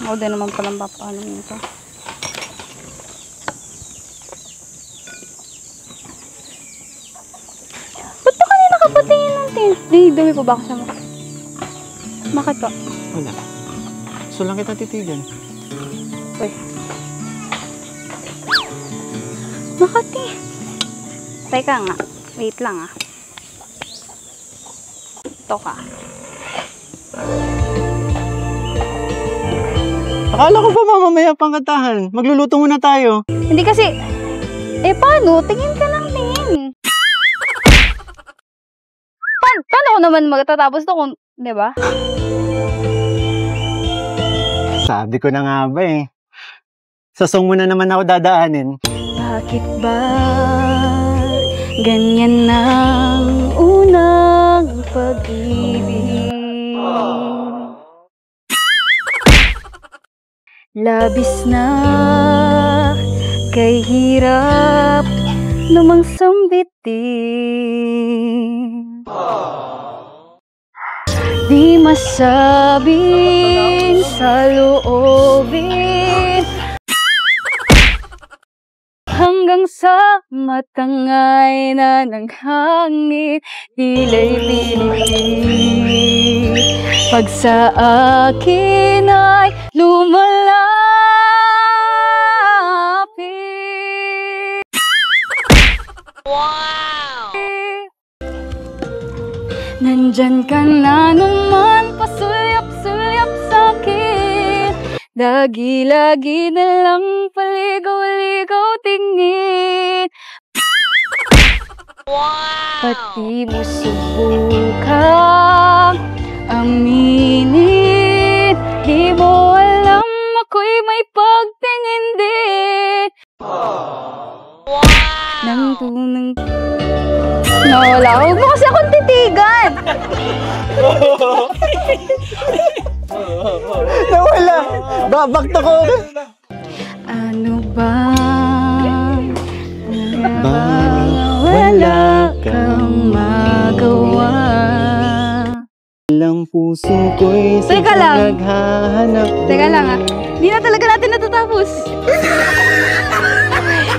Ako din naman palang papaano nito. Ba't ba kanina nakapatingin ng tingin? Di, dumi pa ba ako sa mukha? Bakit pa? Wala. So lang kita titigan. Uy. Makati. Teka nga. Wait lang ah. Ito ka. Akala ko pa mamamaya pang kantahan. Magluluto muna tayo. Hindi kasi, paano? Tingin ka lang, tingin. Paano ko naman magtatapos to kung, di ba? Sabi ko na nga ba eh. Sa song mo na naman ako dadaanin. Bakit ba ganyan ang unang pag-ibig? Labis na kay hirap lumangsang bitin. Di masabing sa loobin hanggang sa matangay na ng hangin, tila'y pinipilit. Pag sa akin ay lumalapit. Wow! Nandyan ka na naman, pasulyap-sulyap sa'kin. Lagi-lagi na lang paligaw-ligaw tingin. Wow! Pati mo subukang aminin. Di mo alam ako'y may pagtingin din. Wow! Nang tunang... Nawala. Huwag mo kasi akong titigan. Nawala! Babakta ko! Ano ba? Wala kang magawa. Ilang puso ko'y Teka lang. naghahanap. Teka lang ah. Di na talaga natin natatapos.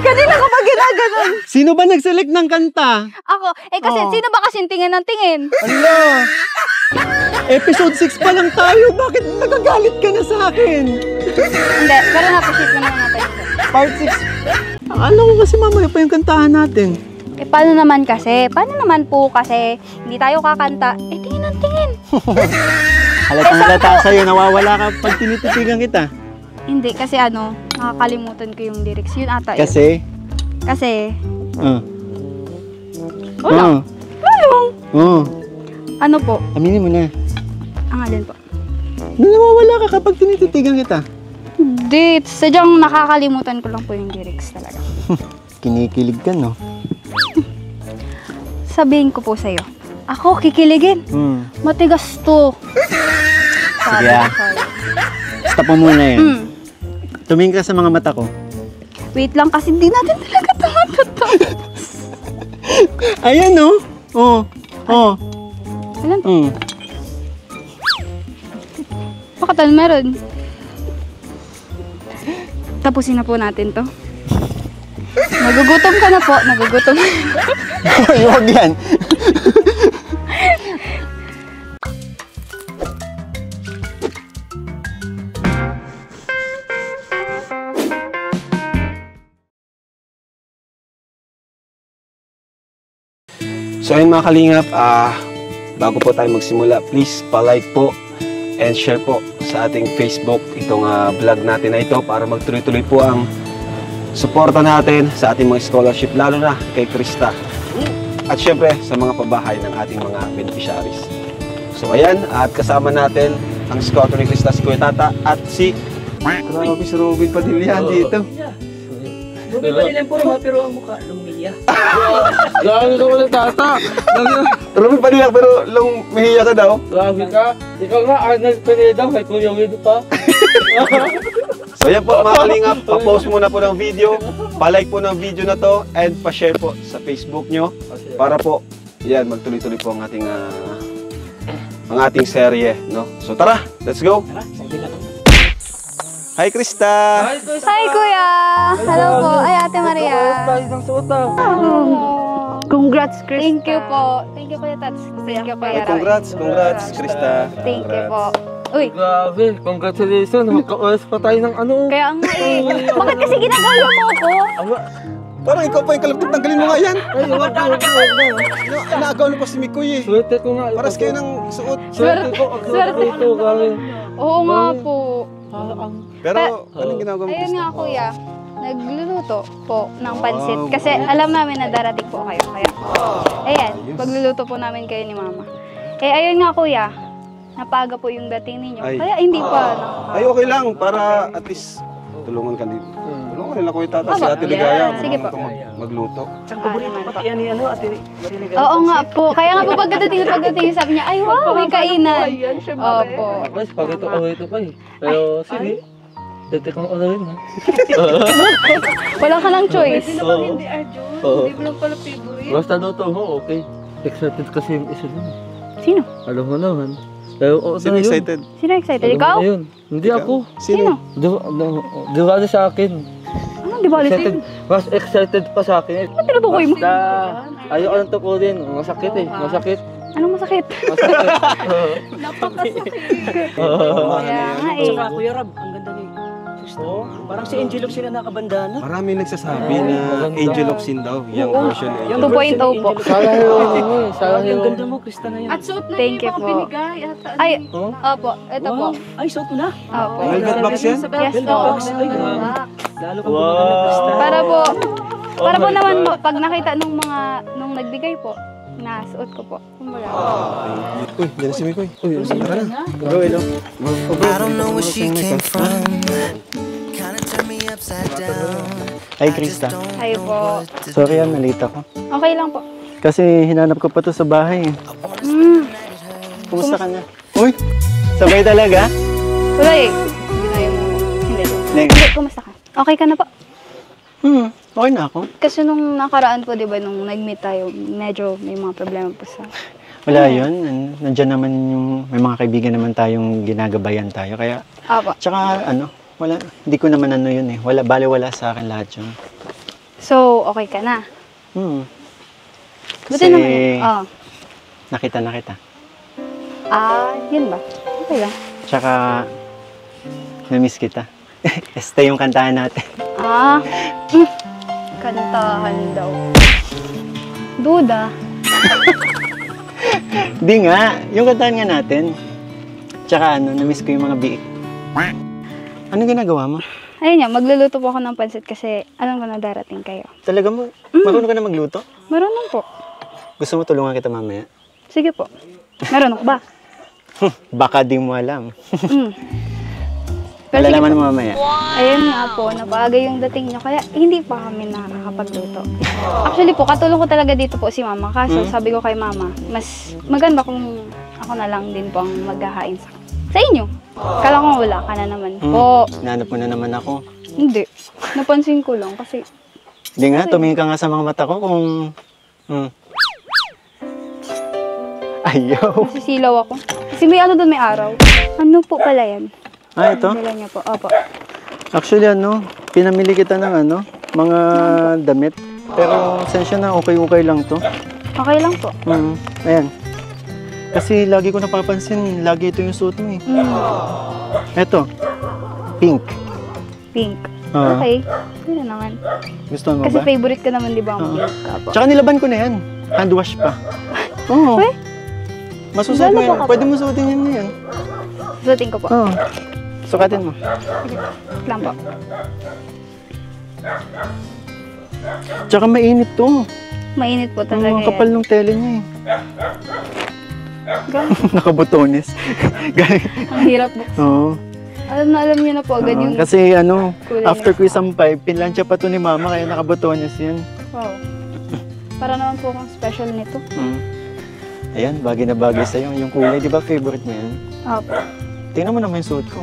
Kanina ko pa ginaganon. Sino ba nag-select ng kanta? Ako. Kasi sino ba kasing tingin ng tingin? Ala! Episode 6 pa lang tayo. Bakit nagagalit ka na sa akin? Hindi. Pero napasit naman natin. Part 6. Akala ko kasi mamaya pa yung kantahan natin. Paano naman kasi? Paano naman po kasi hindi tayo kakanta? Tingin ng tingin. Halatang-halata sa'yo. Nawawala ka pag tinititigan kita. Hindi. Kasi nakakalimutan ko yung lyrics. Yun ata yun. Kasi? Wala. Ano po? Aminin mo na. Ang alin po? Nawawala ka kapag tinititigan kita. Hindi. Sadyang nakakalimutan ko lang po yung lyrics talaga. Kinikilig ka, no? Sabihin ko po sa'yo. Ako, kikiligin. Matigas to. Sige ah. Stop mo muna yun. Tumingin ka sa mga mata ko. Wait lang kasi hindi natin talaga ito matutapos. Ayan, no? Alam to? Bakit meron? Tapusin na po natin to. Nagugutom ka na po. Nagugutom. Huwag yan. So ayun mga kalingap, bago po tayo magsimula, please pa-like po and share po sa ating Facebook itong vlog natin na ito para magtuloy-tuloy po ang suporta natin sa ating mga scholarship, lalo na kay Krista. At syempre sa mga pabahay ng ating mga beneficiaries. So ayan, at kasama natin ang squatter ni Krista, si Kuya Tata at si Robin Padilla dito. Robin Padilla pero ang mukha lumiya. Grabe ka wala tata. Robin Padilla pero lumihiya ka daw. Grabe ka. Ikaw nga, Arnold Pineda, may Kuya Wido pa. So yan po mga kalingap, pa-post muna po ng video, pa-like po ng video na to, and pa-share po sa Facebook nyo para po, yan, magtuloy-tuloy po ang ating serye, no? So tara, let's go! Hi, Krista! Hi, Kuya! Hello po. Ay, Ate Maria. Tayo ng suot ah. Congrats, Chris. Thank you po. Thank you, Kuya Tats. Thank you, Kuya Roy. Congrats, Krista. Thank you po. Uy, Grabe, congratulations. Magka-oras pa tayo ng ano. kaya nga eh. Bakit kasi ginagawa mo ako? Parang ikaw pa yung kalapit, tanggalin mo nga yan. Ay, wag na. Inaagaw na pa si Mikoy eh. Swerte ko nga. Paras kayo ng suot. Swerte ko. Swerte. Ito, galing. Oo nga po. Pero, anong ginagawa mo, Ayun Krista? nga, Kuya. Nagluluto po ng pansit. Kasi alam namin na darating po kayo. Kaya, ayan, pagluluto po namin kayo ni Mama. Eh, ayun nga, Kuya. Napaga po yung dating ninyo. Ay. Kaya hindi pa. Ay, okay lang. Para at least tulungan ka dito. Tulungan nila ko yung tata si Tama. Ate Ligaya. Sige po. Magluto. Ang paborito pati yan ni ano, ate. Oo nga po. Kaya nga po pagdating sabi niya, ay wow, may kainan. Opo. Mas, pagito pa eh. Pero, sige. Dati kong ulit ha. Wala ka ng choice. Hindi naman hindi, Arjun. Oo. Hindi mo lang pala favorite. Basta luto mo, okay. Excited kasi yung isa dun. Sino? Alam mo naman. Pero, oo Sino na yun. excited? Sino excited? Alam mo Ikaw? na yun. Hindi Ikaw? ako. Sino? Di ba sa akin? Ano, di ba alis Excited, mas excited pa sa akin. Ba't tinutukoy mo? Basta, ayoko lang tukulin. Masakit eh. Masakit. Anong masakit? Masakit. Napakasakit. Kaya nga eh. Tsaka Kuya Rab, ang ganda ni Kristo. Parang si Angel sila nakabandana. Marami nagsasabi na Angel of Sin daw. Yung version ni Angel. 2.0 po. Salah heroin mo eh. Salah Ang heroin. ganda mo, Krista na yan. At suot na Thank niya you yung po. mga binigay. At, Ay, Oh? opo. Ito po. Wow. Ay, suot mo na. Opo. Velvet box yan? Yes po. Box. Ay, grabe. Lalo kang gumaganda, Krista. Para po, para po my naman God. po, pag nakita nung nagbigay po, nasuot ko po. Kumbaga. Uy, dyan na si Mikoy. Uy, Tara na. Go, hello. I don't know where she came from. Kinda turned me upside down. Ay, Krista. Ay po. Sorry nalita ko. Okay lang po. Kasi hinanap ko pa to sa bahay. Kumusta ka na? Uy, sabay talaga? Wala eh. Hindi na yung... Hindi. Next. Hindi, kumusta ka? Okay ka na po? Okay na ako. Kasi nung nakaraan po, di ba, nung nag-meet tayo, medyo may mga problema po sa... Wala yun. Nandiyan naman yung... May mga kaibigan naman tayong ginagabayan tayo. Kaya, Opo. tsaka wala. Hindi ko naman yun eh. Wala sa akin lahat yun. So, okay ka na? Kasi Buti naman yun. Oh. nakita na kita. Yun ba? Okay lang. Tsaka, na-miss kita. Este yung kantahan natin. Kantahan daw. Duda. Di nga, yung kantahan nga natin. Tsaka na-miss ko yung mga biik. Anong ginagawa mo? Ayun nga, magluluto po ako ng pansit kasi alam ko na darating kayo. Talaga mo? Marunong ka na magluto? Marunong po. Gusto mo tulungan kita mamaya? Sige po. Marunong ka ba? Baka di mo alam. Pero sige Malalaman po. mo mamaya. Ayun nga po, napaga yung dating niyo kaya hindi pa kami nakakapagluto. Actually po, katulong ko talaga dito po si Mama. Kaso sabi ko kay Mama, mas maganda kung ako na lang din po ang maghahain sa inyo. Kala ko wala ka na naman po. Nanap mo na naman ako. Hindi. Napansin ko lang kasi Hindi nga, tumingin ka nga sa mga mata ko kung... Ayaw. nasisilaw ako. Kasi may ano doon, may araw. Ano po pala yan? Ito? Dala niya po. Opo. Actually, pinamili kita ng mga damit. Pero, sensya na, okay lang to. Okay lang po. Ayan. Kasi lagi ko napapansin, lagi ito yung suot mo eh. Ito, pink. Pink. Ah. Okay. Yun na naman. Gusto mo Kasi ba? favorite ka naman, di ba? Ang pink ka po. Tsaka nilaban ko na yan. Hand wash pa. Oo. Uy, Masusuot mo lalo yan. pa ka Pwede pa. mo suotin yan na yan. susutin ko po. Oo. Sukatin mo. Wait lang po. Tsaka mainit to. Mainit po talaga Ang kapal ng tele niya eh. Nakabotones. Ang hirap po. Oo. Alam niyo na po agad yung... Kasi kulay after na- quiz ang 5, pinlansya pa to ni mama kaya nakabotones yan. Wow. Para naman po akong special nito. Ayan, bagay na bagay sa'yo. Yung kulay, di ba favorite mo yan? Opo. Tingnan mo naman yung suot ko.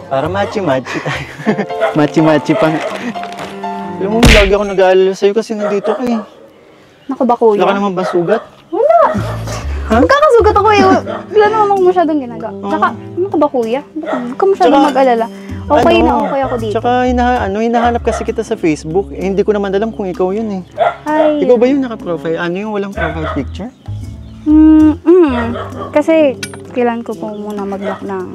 Para matchy-matchy tayo. Matchy-matchy pa. Alam mo, lagi ako nag-aalala sa'yo kasi nandito ka eh. Naku ba kuya? Wala ka naman ba sugat? Wala. Magkakasugat ako eh. Wala naman masyadong ginagawa. Tsaka, ano ka ba kuya? Huwag ka masyadong Tsaka- mag-alala. Okay na okay ako dito. Tsaka hinahanap kasi kita sa Facebook. Eh, hindi ko naman alam kung ikaw yun eh. Ay, Ikaw ba yung naka-profile? Ano yung walang profile picture? Kasi kailan ko po muna mag-lock ng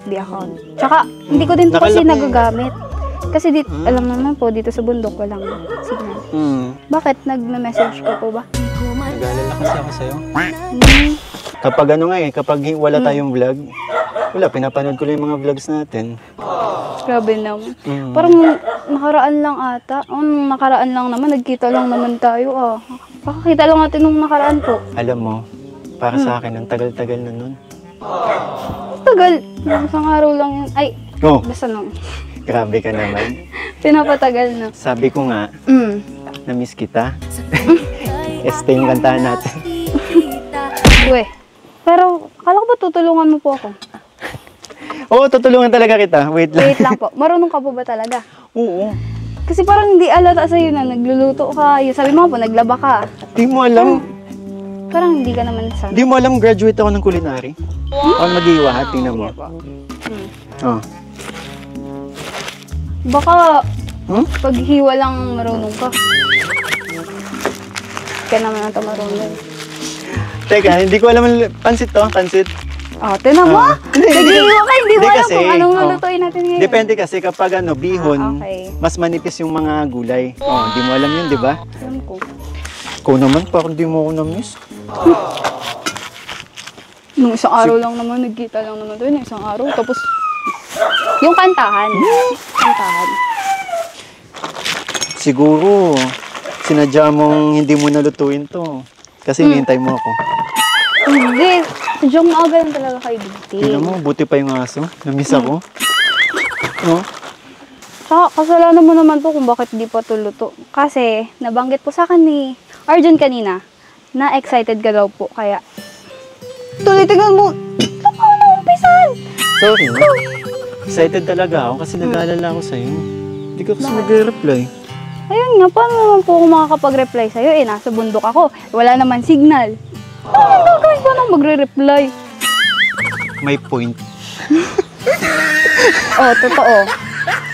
FB account. Tsaka, hindi ko din po kasi Nakalaki. nagagamit. Kasi alam naman po, dito sa bundok walang signal. Bakit? Nagme-message ko po ba? Nag-aalala kasi ako sa'yo. Hmm. Kapag kapag wala tayong vlog, wala, pinapanood ko lang yung mga vlogs natin. Grabe naman. Mm. Parang nakaraan lang ata. Nakaraan lang naman. Nagkita lang naman tayo. Kakakita lang natin nung nakaraan po. Alam mo, para sa akin, ang tagal-tagal na nun. Tagal. Isang araw lang yun. Ay, Oh, basta nung. grabe ka naman. Pinapatagal na. Sabi ko nga, na-miss kita. Este yung kantahan natin. Uwe. Pero, kala ko ba tutulungan mo po ako? Oo, tutulungan talaga kita. Wait lang. Wait lang po. Marunong ka po ba talaga? Oo. Kasi parang hindi alata sa'yo na nagluluto ka. Yung sabi mo po, naglaba ka. Di mo alam. Parang hindi ka naman sana. Di mo alam, graduate ako ng culinary. Ako mag-iwa, ha? Tingnan mo. Oh. Baka, Hmm? paghiwa lang marunong ka. Kaya naman ata marunong. Teka, hindi ko alam. Pansit to, pansit. Tinan mo? Hindi Naghiwa ka, hindi mo Hindi alam kasi, kung anong lulutuin natin ngayon. Depende kasi kapag bihon, Okay. mas manipis yung mga gulay. Oh, di mo alam yun, di ba? Alam ko. Ikaw naman, parang di mo ako na-miss. Nung isang araw lang naman, nagkita lang naman doon. Isang araw. Tapos, yung kantahan. Kantahan. Siguro, sinadya mong hindi mo nalutuin to. Kasi hinihintay mo ako. Hindi. Sadyang maaga lang talaga kayo dumating. Tingnan mo, buti pa yung aso. Na-miss ako. Oh. Saka, kasalanan mo naman po kung bakit di pa tuluto. Kasi, nabanggit po sa akin ni Arjun kanina, na excited ka daw po. Kaya, tuloy-tingnan mo. Saka na umpisan. Sorry. Excited talaga ako kasi nag-aalala ako sa'yo. Hindi ka kasi nag-reply. Ayun nga, paano naman po ako makakapag-reply sa'yo? Nasa bundok ako. Wala naman signal. Ano gagawin ko nang magre-reply? May point. Totoo.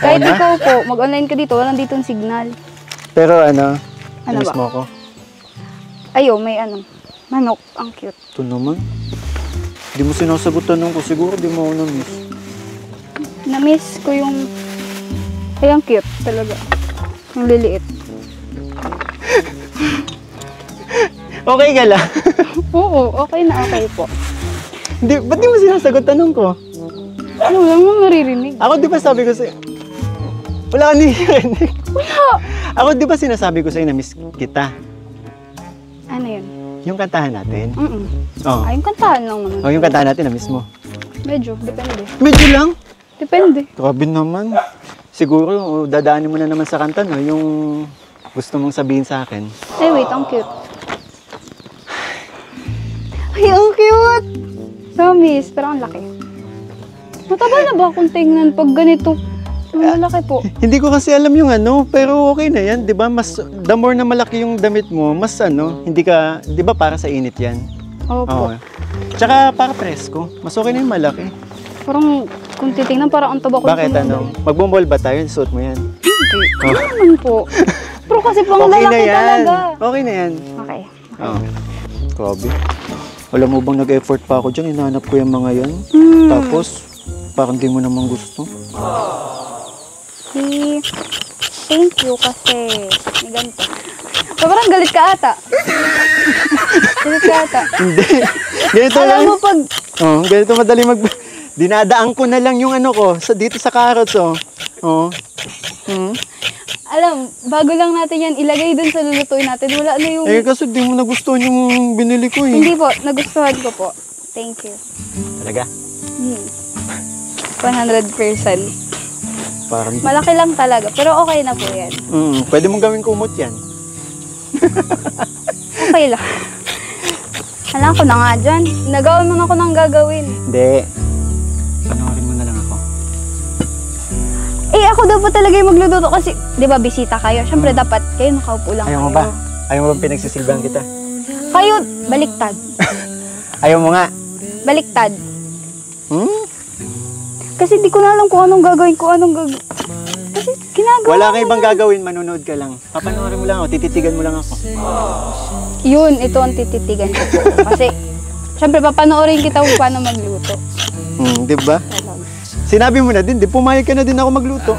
Kahit na? ikaw po, mag-online ka dito, walang ditong signal. Pero Ano na-miss ba? mo ako. Ayo, may manok. Ang cute. Ito naman. Hindi mo sinasagot tanong ko. Siguro di mo ako na-miss. Na-miss ko yung... Ay, ang cute talaga. Yung liliit. Okay ka lang. Oo, okay na okay po. Ba't di mo sinasagot tanong ko? Ano lang mo maririnig? Ako di ba sabi ko sa'yo? Wala ka nirinig. Wala! Ako di ba sinasabi ko sa'yo na-miss kita? Ano yun? Yung kantahan natin. Oh. Ay, yung kantahan lang naman. Oh, yung kantahan natin na-miss mo. Medyo, depende. Medyo lang. Depende. Grabe naman. Siguro, dadaanin mo na naman sa kanta, no? Yung gusto mong sabihin sa akin. Ay, wait, ang cute. Ay, ang cute! Promise, pero ang laki. Mataba na ba kung tingnan pag ganito? Ang malaki po. Hindi ko kasi alam yung pero okay na yan, di ba? Mas, the more na malaki yung damit mo, mas hindi ka, di ba para sa init yan? Opo. Oo. Tsaka para presko, mas okay na yung malaki. Parang, kung titingnan, parang ang taba ko. Bakit Magmumall ba tayo? Suot mo yan? Hindi. Ano naman po? Pero kasi pang Okay na lalaki yan. talaga. Okay na yan. Okay. Oo. Grabe. Alam mo bang nag-effort pa ako dyan? Hinahanap ko yung mga yan. Tapos, parang di mo naman gusto. Thank you kasi may ganito. Parang galit ka ata. Galit ka ata. Hindi. Ganito lang. Alam mo pag... Ganito madali dinadaan ko na lang yung ko, dito sa carrots, Oh. Alam, bago lang natin yan ilagay dun sa lulutuin natin. Wala na yung... Kasi di mo nagustuhan yung binili ko eh. Hindi po, nagustuhan ko po. Thank you. Talaga? 100%. Parang... Malaki lang talaga, pero okay na po yan. Pwede mong gawin kumot yan. Okay lang. Alam ko na nga dyan. Nagawa mo na ako ng gagawin. Hindi. Panoorin mo na lang ako. Ako daw po talaga yung magluluto kasi, di ba, bisita kayo. Siyempre, dapat kayo nakaupo lang Ayaw mo kayo. ba? Ayaw mo bang pinagsisilbihan kita? Kayo, baliktad. Ayaw mo nga. Baliktad. Kasi di ko na alam kung anong gagawin ko, Kasi ginagawa Wala ko kang ibang na. gagawin, manonood ka lang. Papanoorin mo lang ako, tititigan mo lang ako. Yun, ito ang tititigan ko po. Kasi, syempre, papanoorin kita kung paano magluto. Di ba? Sinabi mo na din, di pumayag ka na din ako magluto.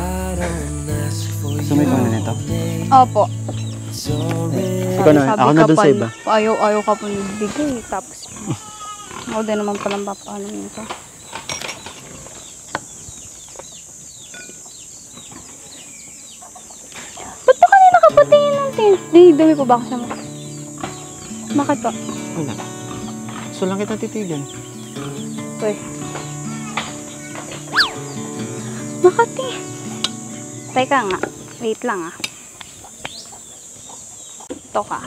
Gusto mo ikaw na nito? Opo. Ikaw na, Sabi ako na ka dun pa, sa iba. Ayaw ka pa nagbigay. Tapos, ako din naman palang papaano nito. Ba't pa kanina ka patingin ng tent? Di, dumi po ba ako sa mukha? Bakit po? Wala. Gusto lang kita titigan. Uy. Makati. Teka nga. Wait lang ah. Ito ka.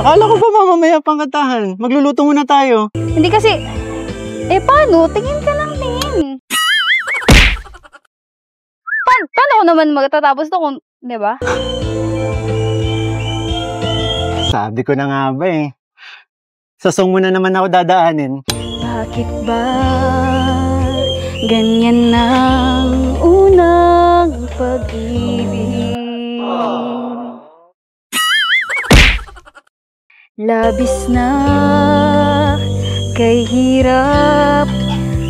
Akala ko pa mamamaya pang katahan. Magluluto muna tayo. Hindi kasi, paano? Tingin ka lang, tingin. Paano ko naman magtatapos to kung, di ba? Sabi ko na nga ba eh. Sa song mo na naman ako dadaanin. Bakit ba ganyan ang unang pag-ibig? Labis na kay hirap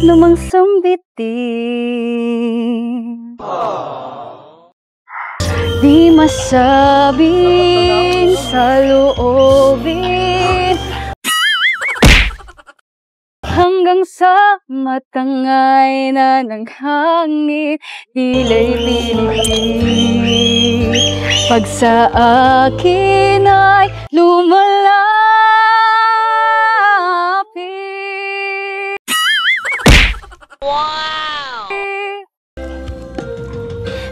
lumangsang bitin. Di masabing sa loobin hanggang sa matangay na ng hangin, tila'y pinipilit. Pag sa akin ay lumalapit. Wow!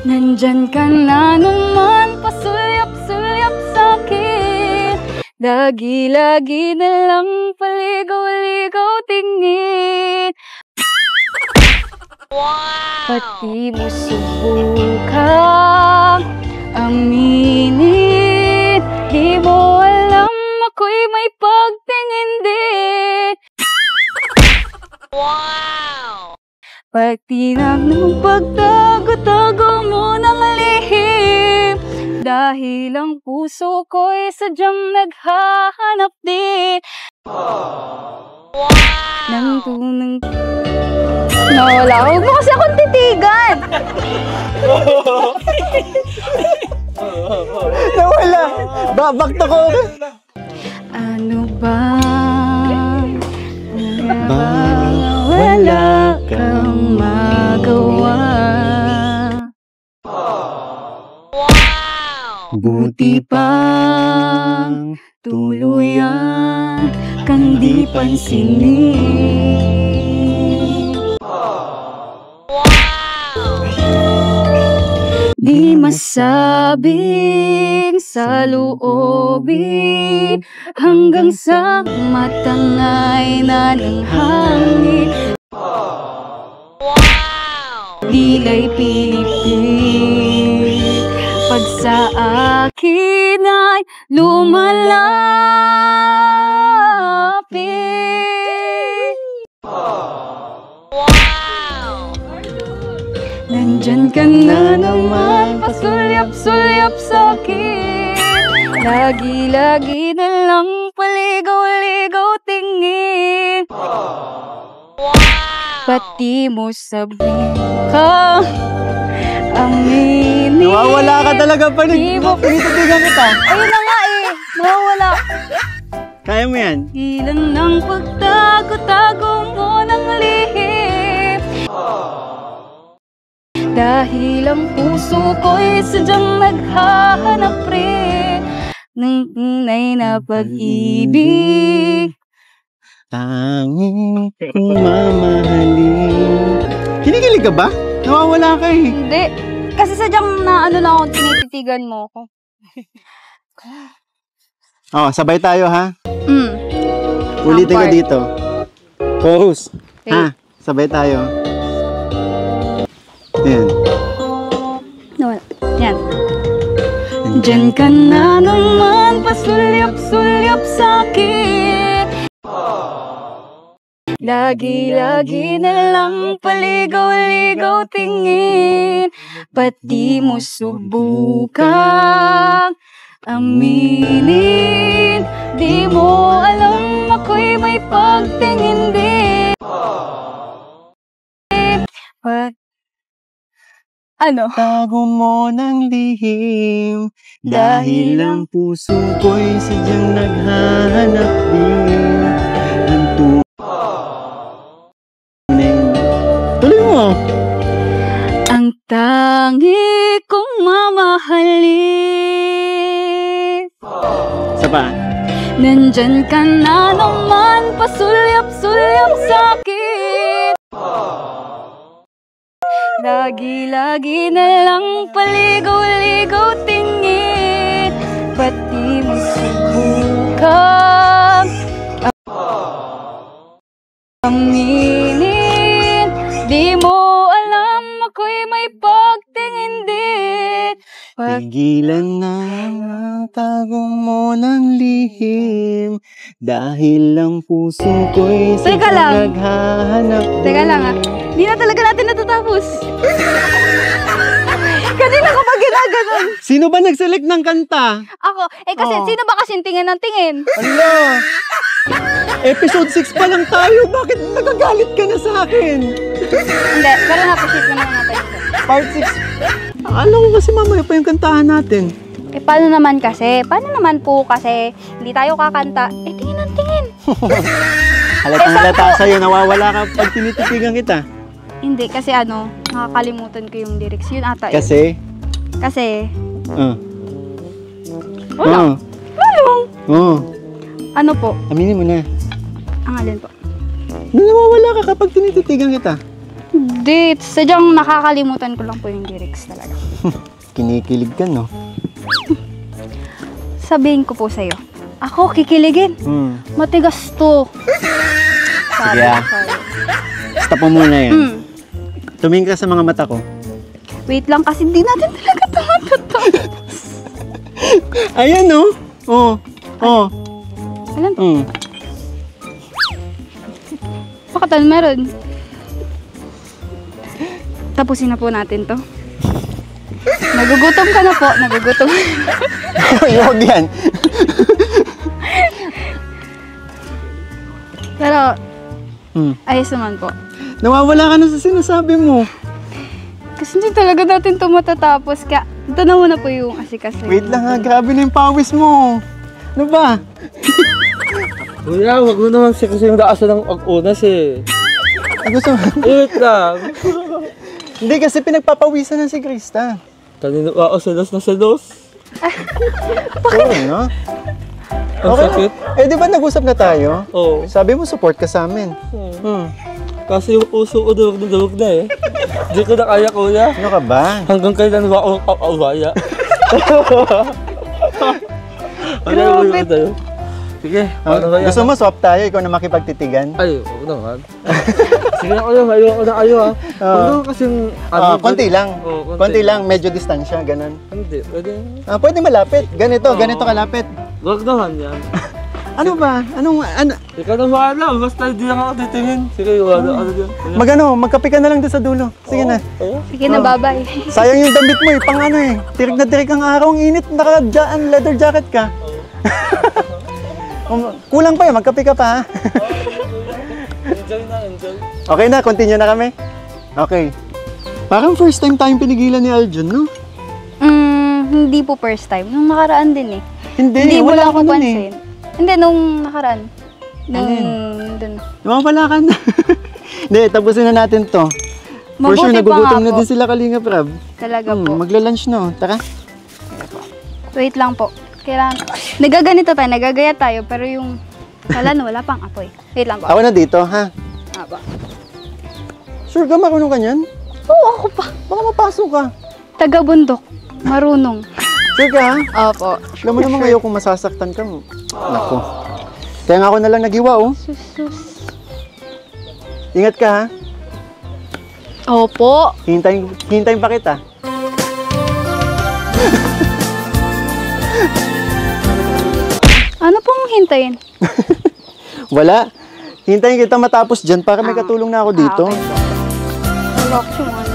Nandyan ka na naman, pasulyap-sulyap sa'kin. Lagi-lagi na lang paligaw-ligaw tingin. Wow! Pati mo subukang aminin. Di mo alam ako'y may pagtingin din. Wow! Pati na ng pagtago-tago mo ng lihim. Dahil ang puso ko'y sadyang naghahanap din. Wow! Nang tunang... Nawala. Huwag mo kasi akong titigan. Nawala! Babakta ko! Ano ba? Wala kang magawa. Buti pang tuluyan kang di pansinin. Di masabing sa loobin hanggang sa matangay na ng hangin. Dila'y pilipit pag sa akin ay lumalapit. Nandyan ka na naman, pasulyap-sulyap sa'kin. Lagi-lagi na lang paligaw-ligaw tingin. Pati mo sabihin ka aminin. Nawawala ka talaga pa rin. Tinitigan kita. Ayun na nga eh, nawawala. Kaya mo yan. Ilan ng pagtago-tago mo ng lihim. Dahil ang puso ko'y sadyang naghahanap rin ng tunay na pag-ibig. Tanging kung mamahalin. Kinikilig ka ba? Nawawala ka eh. Hindi. Kasi sadyang na ano lang ako, tinititigan mo ko. Oh, sabay tayo ha. Ulitin ko Part. dito. Chorus. Okay. Ha? Sabay tayo. Ayan. Nawala. Yan. Diyan ka na naman, pasulyap-sulyap sa'kin. Lagi-lagi na lang paligaw-ligaw tingin. Ba't di mo subukang aminin? Di mo alam ako'y may pagtingin din. What? Ano? Tago mo ng lihim dahil ang puso ko'y sadyang naghahanap din ng tunay. Tuloy mo. Ang tangi kong mamahalin. Isa pa. Nandyan ka na naman, pasulyap-sulyap sa'kin. Lagi-lagi na lang paligaw-ligaw tingin. Ba't di mo subukang aminin? Di mo alam ako'y may pagtingin din. Tigilan na ang tago mo ng lihim dahil ang puso ko'y Teka lang. sadyang naghahanap din. Teka lang ah, di na talaga natin natatapos. Kanina ko pa ginaganon. Sino ba nag-select ng kanta? Ako, kasi Oh. sino ba kasing tingin ng tingin? Ala! Episode 6 pa lang tayo. Bakit nagagalit ka na sa akin? Hindi, pero napasit naman natin ito. Part 6. Alam ko kasi mamaya pa yung kantahan natin. Eh, paano naman kasi? Paano naman po kasi hindi tayo kakanta? Eh, tingin ng tingin. Halatang halata sa'yo, nawawala ka pag tinititigan kita. Hindi, kasi nakakalimutan ko yung lyrics. Yun ata yun. Kasi? Wala. Ano po? Aminin mo na. Ang alin po? Nawawala ka kapag tinititigan kita. Hindi, sadyang nakakalimutan ko lang po yung lyrics talaga. Kinikilig ka, no? Sabihin ko po sa'yo, ako kikiligin. Matigas to. Sige ah. Stop mo muna yan. Tumingin ka sa mga mata ko. Wait lang kasi hindi natin talaga tumatapos. Ayan, no? Alam po, bakit meron? Tapusin na po natin to. Nagugutom ka na po, nagugutom. Huwag yan. Pero, ayos naman po. Nawawala ka na sa sinasabi mo. Kasi hindi talaga natin to matatapos. Kaya, tanaw mo na po yung asikas. Wait lang ha, grabe na yung pawis mo. Ano ba? Kuya, wag mo naman kasi yung daasan ng pag-unas eh. Gusto mo? Wait lang. Hindi kasi pinagpapawisan na si Krista. Kanina pa ako selos na selos. Oo, no? Ang sakit. Eh, di ba nag-usap na tayo? Oo. Sabi mo, support ka sa amin. Kasi yung puso ko durog na eh. Di ko na kaya, kuya. Ano ka ba? Hanggang kailan ba ako kakawaya? Grabe. Tayo. Sige, paano ba yan? Gusto mo, swap tayo, ikaw na makipagtitigan? Ay, huwag naman. Sige na kuya, ayoko na kayo ha. Huwag naman kasing... Konti lang. Oo, Konti lang, medyo distansya, ganun. Hindi, pwede. Pwede malapit. Ganito kalapit. Huwag naman yan. Ano ba? Ano? Ikaw na maalam, basta hindi lang ako titingin. Sige, wala ano dyan. Magkape ka na lang doon sa dulo. Sige na. Sige na, bye-bye. Sayang yung damit mo pang tirik na tirik ang araw, ang init, leather jacket ka. Kulang pa magkape ka pa ha. Enjoy na, enjoy. Okay na, continue na kami. Okay. Parang first time tayong pinigilan ni Aljun, no? Hindi po first time. Nung nakaraan din eh. Hindi mo wala lang ako ako nun pansin. Hindi, nung nakaraan. Dun. Wala ka na. Hindi, tapusin na natin to. For sure, Mabuti pa nga nagugutom na po. din sila Kalinga Prab. Talaga po. Magla-lunch no. Tara. Wait lang po. Kailangan, nagagaya tayo, pero yung, wala pang apoy. Wait lang po. Ako na dito, ha? Aba. Sure ka, marunong ka niyan? Oo, ako pa. Baka mapasok ka. Taga-bundok. Marunong. Sure ka, ha? Opo. Alam mo naman ngayon kung masasaktan ka mo. Nako. Kaya nga ako na lang naghiwa, oh. Sus. Ingat ka, ha? Opo. Hintayin pa kita. Ano pong hintayin? Wala. Hintayin kita matapos dyan para may katulong na ako dito. Okay po. Relax yung ano.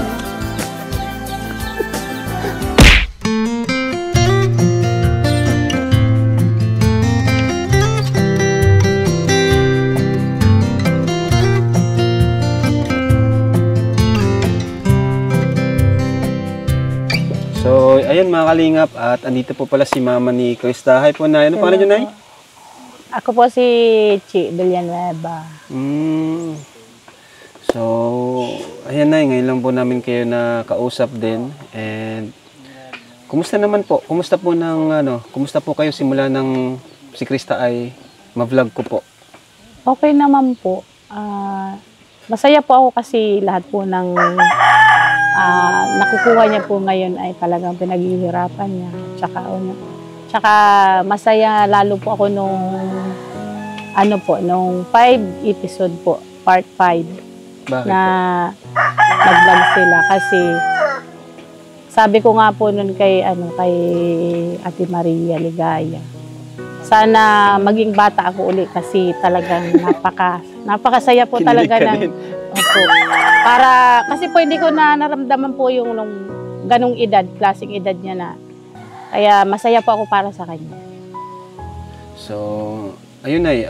So, ayun mga kalingap, at andito po pala si mama ni Krista. Hi po, Nay. Ano pangalan niyo, Nay? Ako po si Chi Villanueva. So, ayan, Nay. Ngayon lang po namin kayo na kausap din. And, kumusta naman po? Kumusta po kayo simula ng si Krista ay ma-vlog ko po? Okay naman po. Masaya po ako kasi lahat po ng nakukuha niya po ngayon ay talagang pinaghihirapan niya. Tsaka masaya lalo po ako nung nung 5 episode po, part 5 Bakit na po? nag-vlog sila kasi sabi ko nga po nun kay Ate Maria Ligaya. Sana maging bata ako uli kasi talagang napakasaya po Kinilig talaga ka ng din. opo. Kasi po hindi ko na naramdaman po yung nung ganong edad, klaseng edad niya na. Kaya masaya po ako para sa kanya. So, ayun, Nay.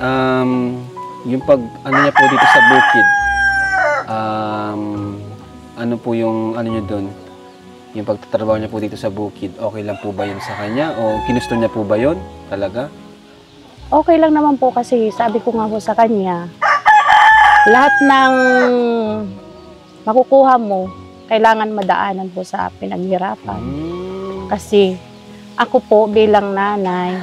Yung niya po dito sa bukid, ano po yung niyo doon? Yung pagtatrabaho niya po dito sa bukid, okay lang po ba yun sa kanya? O ginusto niya po ba yun talaga? Okay lang naman po kasi sabi ko nga po sa kanya, lahat ng makukuha mo, kailangan madaanan po sa pinaghirapan. Kasi ako po bilang nanay,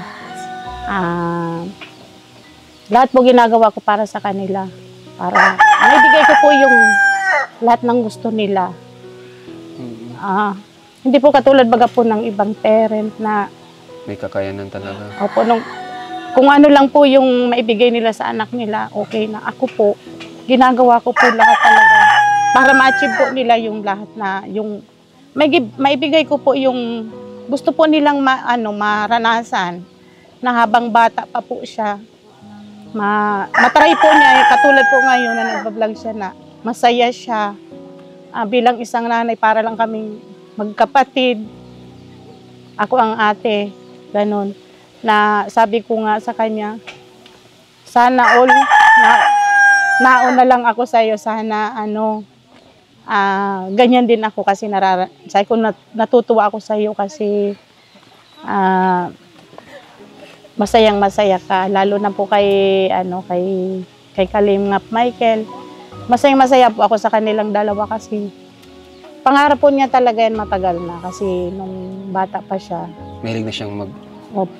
lahat po ginagawa ko para sa kanila. Para maibigay ko po yung lahat ng gusto nila. Hindi po katulad baga po ng ibang parent na May kakayanan talaga. opo, kung ano lang po yung maibigay nila sa anak nila, okay na. Ako po, ginagawa ko po lahat talaga para ma-achieve po nila yung lahat na, yung maibigay ko po yung gusto po nilang maranasan na habang bata pa po siya. Matry po niya, katulad po ngayon na nagbablog siya na masaya siya. Bilang isang nanay, para lang kaming magkapatid. Ako ang ate, ganun. Na sabi ko nga sa kanya, sana all, nauna lang ako sa'yo, sana ganyan din ako kasi sabi ko natutuwa ako sa'yo kasi masayang masaya ka, lalo na po kay Kalingap Michael. Masayang masaya po ako sa kanilang dalawa kasi pangarap po niya talaga yan matagal na kasi nung bata pa siya. Mahilig na siyang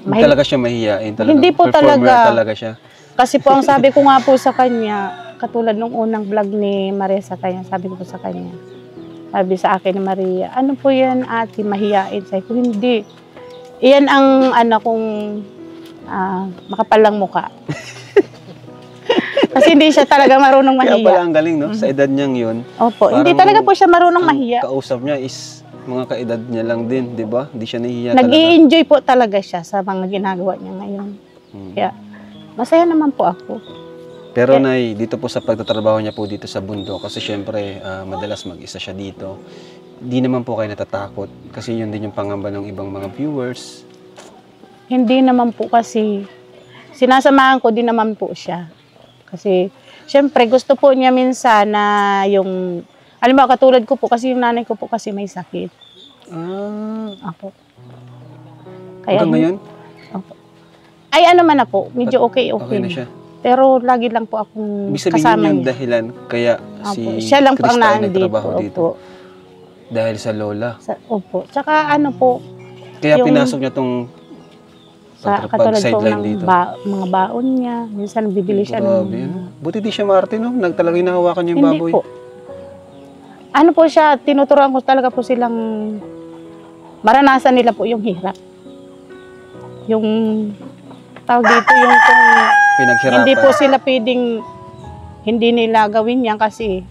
Mahilig talaga siya mahihiyain. Hindi po Performer talaga. siya. Kasi po ang sabi ko nga po sa kanya, katulad nung unang vlog ni Maria sa kanya, sabi ko po sa kanya, sabi sa akin ni Maria, ano po yan ate, mahihiyain? Sabi ko, hindi. Iyan ang kong makapalang muka. Kasi hindi siya talaga marunong mahiya. Kaya pala ang galing, no? Sa edad niyang yun. Opo, hindi talaga po siya marunong mahiya. Kausap niya is mga kaedad niya lang din, di ba? Hindi siya nahihiya talaga. Nag-i-enjoy po talaga siya sa mga ginagawa niya ngayon. Kaya, masaya naman po ako. Pero Nay, dito po sa pagtatrabaho niya po dito sa bundok, kasi syempre, madalas mag-isa siya dito. Hindi naman po kayo natatakot. Kasi yun din yung pangamba ng ibang mga viewers. Hindi naman po kasi, sinasamahan ko din naman po siya. Kasi, syempre, gusto po niya minsan na yung, alam mo, katulad ko po, kasi yung nanay ko po kasi may sakit. Ako. Hanggang ngayon? Opo. Ay, man na po, medyo okay na siya. Pero lagi lang po akong Ibig sabihin kasama yung niya. dahilan, kaya si Opo. Siya lang po ang Krista ay nandito. nagtrabaho dito. Opo. Dahil sa lola. Opo. Tsaka po, Kaya yung- pinasok niya tong katulad po sideline ng dito. mga baon niya. Minsan bibili siya Grabe, ano? Buti di siya Martin, no? Talagang hinahawakan niya yung Hindi baboy. po. Po siya, tinuturuan ko talaga po silang maranasan nila po yung hirap. Yung tawag dito, yung kung Pinaghirapan. hindi po sila pwedeng hindi nila gawin yan kasi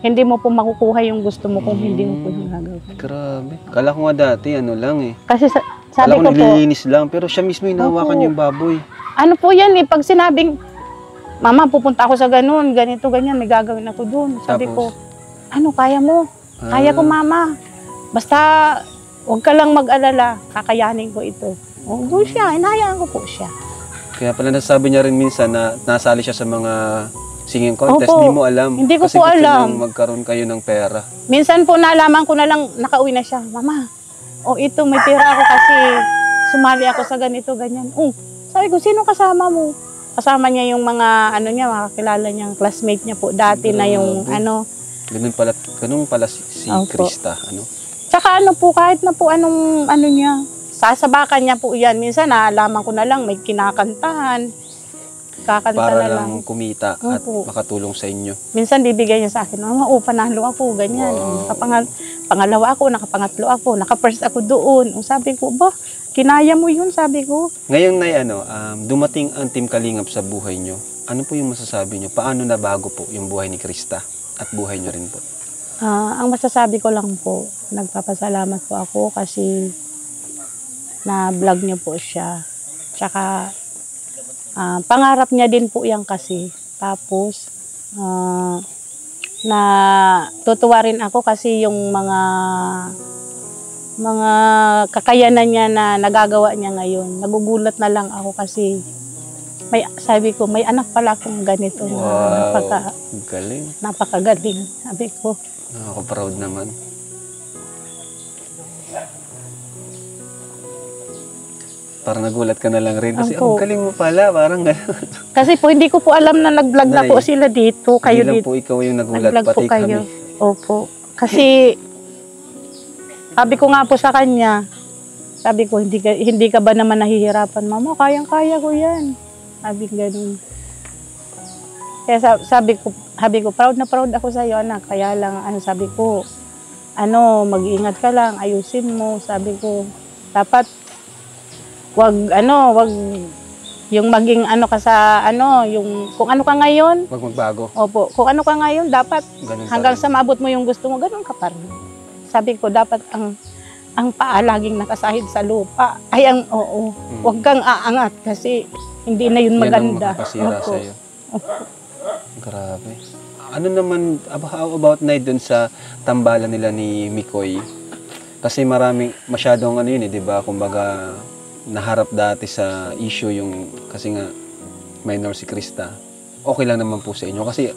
hindi mo po makukuha yung gusto mo kung hindi mo po yung gagawin. Grabe. Kala ko nga dati, lang eh. Kasi Kala sabi ko ko po, naglilinis lang, pero siya mismo hinahawakan Opo. yung baboy. ano po yan pag sinabing Mama, pupunta ako sa ganun, ganito, ganyan, may gagawin ako doon. Sabi ko, Tapos? ano, kaya mo? Kaya ko, Mama. Basta, huwag ka lang mag-alala, kakayanin ko ito. O, doon siya, inahayaan ko po siya. Kaya pala nasabi niya rin minsan na nasali siya sa mga singing contest, Opo. di mo alam. Hindi ko Kasi po gusto alam. niyang magkaroon kayo ng pera. Minsan po nalaman ko na lang, nakauwi na siya. Mama, ito, may pera ako kasi sumali ako sa ganito, ganyan. Sabi ko, sino kasama mo? Kasama niya yung mga, mga kakilala niyang classmate niya po. Dati na yung, Ganun pala si Opo. Krista, Tsaka kahit na po niya, sasabakan niya po yan. Minsan nalaman ko na lang, may kinakantahan. Kakanta para na lang. lang kumita at Opo. makatulong sa inyo. Minsan bibigay niya sa akin, Mama, panalo ako, ganyan. Wow. Pangalawa ako, nakapangatlo ako, naka-first ako doon. Sabi ko, kinaya mo yun, sabi ko. Ngayon na dumating ang Team Kalingap sa buhay nyo. Ano po yung masasabi nyo? Paano nabago po yung buhay ni Krista at buhay nyo rin po? Ang masasabi ko lang po, nagpapasalamat po ako kasi na-vlog niyo po siya. Tsaka, pangarap niya din po yan kasi. Tapos, na tutuwa rin ako kasi yung mga kakayanan niya na nagagawa niya ngayon. Nagugulat na lang ako kasi sabi ko, may anak pala akong ganito na galing. napakagaling. Sabi ko, Nakaka-proud naman. Parang nagulat ka na lang rin kasi ang Opo. galing mo pala, parang gano'n. kasi po hindi ko po alam na nag-vlog na po sila dito. Kayo Hindi lang dito. po ikaw yung nagulat, Nag-vlog po pati kayo. kami. Opo. Kasi, sabi ko nga po sa kanya, sabi ko, hindi ka ba naman nahihirapan, Mama? Kayang-kaya ko yan. Sabi ganun. Kaya sabi ko, proud na proud ako sa iyo, anak. Kaya lang, sabi ko, mag-iingat ka lang, ayusin mo. Sabi ko, dapat, wag yung maging ka sa yung kung ano ka ngayon. Wag magbago. Opo, kung ano ka ngayon, dapat Ganun pa hanggang rin. sa maabot mo yung gusto mo, ganun ka pa rin. Sabi ko, dapat ang paa laging nakasahid sa lupa. Huwag kang aangat kasi hindi na yun maganda. Yan ang makakasira Opo. sa'yo. Grabe. Ano naman, how about na dun sa tambalan nila ni Mikoy? Kasi masyadong yun di ba? Kumbaga, naharap dati sa issue yung, kasi nga, minor si Krista. Okay lang naman po sa inyo kasi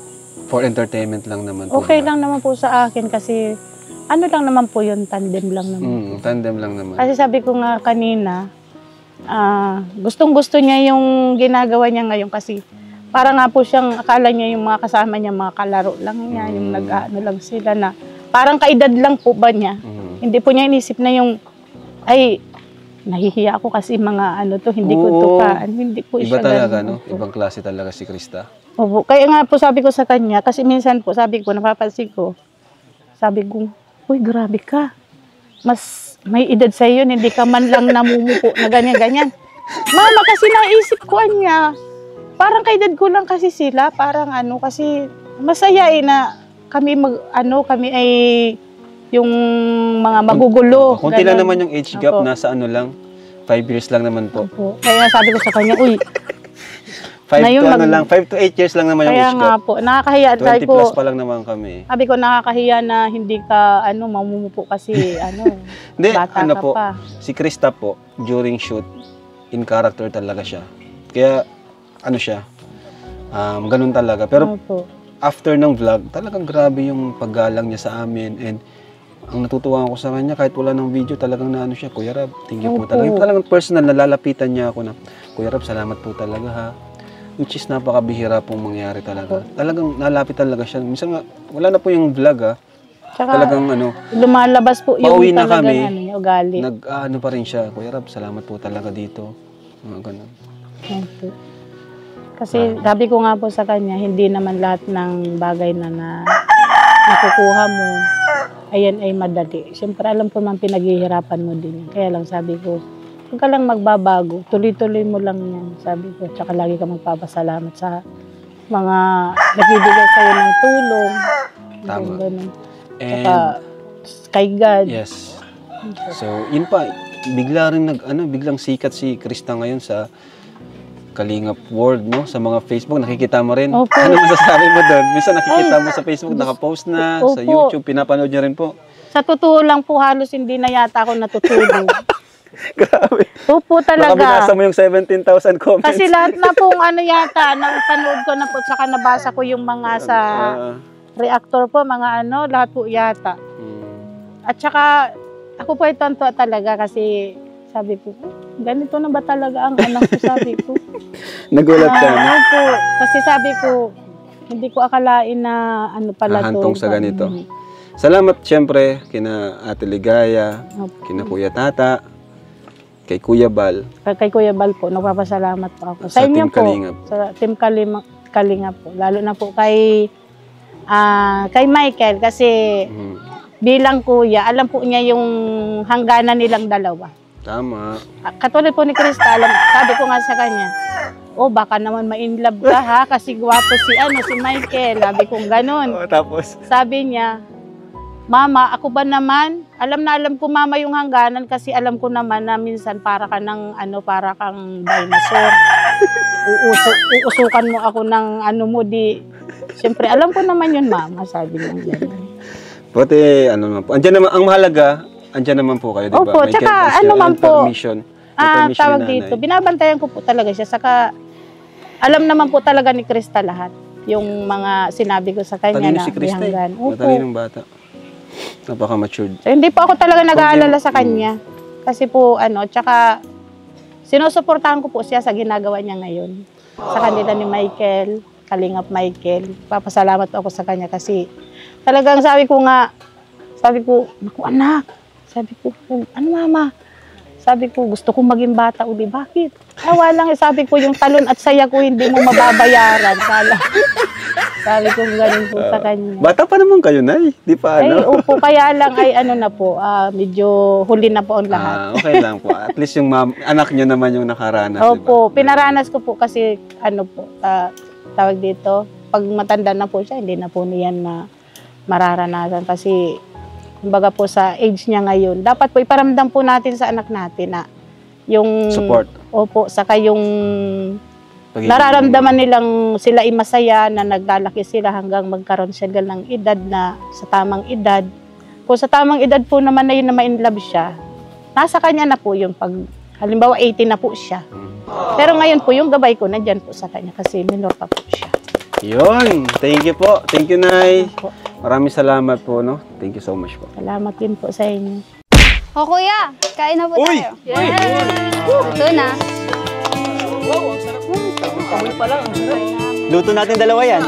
for entertainment lang naman po. Okay diba? lang naman po sa akin kasi lang naman po yun, tandem lang naman. Tandem lang naman. Kasi sabi ko nga kanina, gustong-gusto niya yung ginagawa niya ngayon kasi para nga po siyang akala niya yung mga kasama niya, mga kalaro lang niya, yung nag-ano lang sila na parang kaedad lang po ba niya. Hindi po niya inisip na yung, nahihiya ako kasi mga hindi ko tukaan. Hindi po Iba siya talaga, ganun. Ibang klase talaga si Krista. Opo. Kaya nga po sabi ko sa kanya, kasi minsan po sabi ko, napapansin ko, sabi ko, uy, grabe ka. Mas may edad sa iyo, hindi ka man lang namumupo na ganyan-ganyan. Mama, kasi naisip ko niya, parang kaedad ko lang kasi sila, parang kasi masaya na kami kami ay yung mga magugulo. Kunti lang ganun. naman yung age gap, Opo. nasa lang, 5 years lang naman po. Opo. Kaya sabi ko sa kanya, uy, 5 Ngayon, to 8 years lang naman yung kaya age nga gap. po, nakakahiya. 20 plus pa lang naman kami. Sabi ko, nakakahiya na hindi ka, mamumupo kasi, Hindi, bata ka po, pa. si Krista po, during shoot, in character talaga siya. Kaya, siya, ganun talaga. Pero Opo. after ng vlog, talagang grabe yung paggalang niya sa amin. And ang natutuwa ko sa kanya, kahit wala ng video, talagang siya, Kuya Rab, thank you po Opo. talaga. Yung talagang personal, nalalapitan niya ako na, Kuya Rab, salamat po talaga ha. Which is napakabihira pong mangyari talaga. Talagang nalapit talaga siya. Minsan nga, wala na po yung vlog ha. Tsaka, Talagang lumalabas po yung pauwi na talagang kami. ugali. pa rin siya, Kuya Rab, salamat po talaga dito. Mga ganun. Opo. Kasi sabi ko nga po sa kanya, hindi naman lahat ng bagay na nakukuha mo, ayan ay madali. Siyempre alam ko man pinaghihirapan mo din. Kaya lang sabi ko, huwag ka lang magbabago, tuloy-tuloy mo lang yan, sabi ko. Tsaka lagi ka magpapasalamat sa mga nagbibigay sa'yo ng tulong. Tama. Ganun. And, Tsaka kay God. yes. So, yun pa, bigla rin biglang sikat si Krista ngayon Kalingap World, no? Sa mga Facebook, nakikita mo rin. Opo. Ano masasabi mo doon? Minsan nakikita mo sa Facebook, nakapost na, sa Opo. YouTube, pinapanood niyo rin po. Sa totoo lang po, halos hindi na yata ako natutulog. Grabe. Opo Baka talaga. binasa mo yung 17,000 comments. Kasi lahat na pong ano yata, nang panood ko na po, saka nabasa ko yung mga sa reactor po, mga ano, lahat po yata. At saka, ako po ay tonto talaga kasi sabi ko, ganito na ba talaga ang anak ko, sabi ko. Nagulat ka, no? Opo, kasi sabi ko, hindi ko akalain na ano pala to. Hahantong sa ganito. Mhm. Salamat siyempre kina Ate Ligaya, Opo. kina Kuya Tata, kay Kuya Bal, Kay Kuya Bal po, nagpapasalamat po ako. Sa inyo Team po, Kalingap. sa Team Kalingap po. Lalo na po kay Michael kasi bilang kuya, alam po niya yung hangganan nilang dalawa. Tama. Katulad po ni Krista, sabi ko nga sa kanya, baka naman ma-inlove ka ha, kasi gwapo si Michael. Sabi ko ganun. Tapos? Sabi niya, Mama, ako ba naman? Alam ko Mama yung hangganan kasi alam ko naman na minsan para kang dinosaur. Uusukan mo ako ng Siyempre, alam ko naman yun, Mama, sabi niya. Pati, naman po. Andiyan naman, ang mahalaga, andiyan naman po kayo, di ba? Opo, May tsaka permission po, ni tawag nanay. dito, binabantayan ko po talaga siya. Saka, alam naman po talaga ni Krista lahat. Yung mga sinabi ko sa kanya Talino na si Krista may hanggan. Opo. Matalinong bata. Napaka-matured. So, hindi po ako talaga nag-aalala sa kanya. Kasi po, tsaka, sinusuportahan ko po siya sa ginagawa niya ngayon. Sa kanila ni Michael, Kalingap Michael. Papasalamat po ako sa kanya kasi talagang sabi ko, naku anak, sabi ko, ano Mama? Sabi ko, gusto kong maging bata uli. Bakit? Awa lang, sabi ko, yung talon at saya ko hindi mo mababayaran. Sabi ko, ganun po sa kanya. Bata pa naman kayo, Nay. Di pa Ay, opo, kaya lang ay medyo huli na po ang lahat. Okay lang po. At least yung anak niyo naman yung nakaranas, Opo, di ba? pinaranas ko po kasi tawag dito, pag matanda na po siya, hindi na po niyan mararanasan kasi kumbaga po sa age niya ngayon, dapat po iparamdam po natin sa anak natin na yung Support. Opo, saka yung nararamdaman nilang sila ay masaya na naglalaki sila hanggang magkaroon sila ng edad na sa tamang edad. Kung sa tamang edad po naman na yun na ma-inlove siya, nasa kanya na po yung halimbawa 18 na po siya. Pero ngayon po yung gabay ko nandyan po sa kanya kasi minor pa po siya. Yun. Thank you po. Thank you, Nay. Opo. Maraming salamat po, no? Thank you so much po. Salamat din po sa inyo. O kuya, kain na po tayo. Ito na. Luto natin dalawa yan.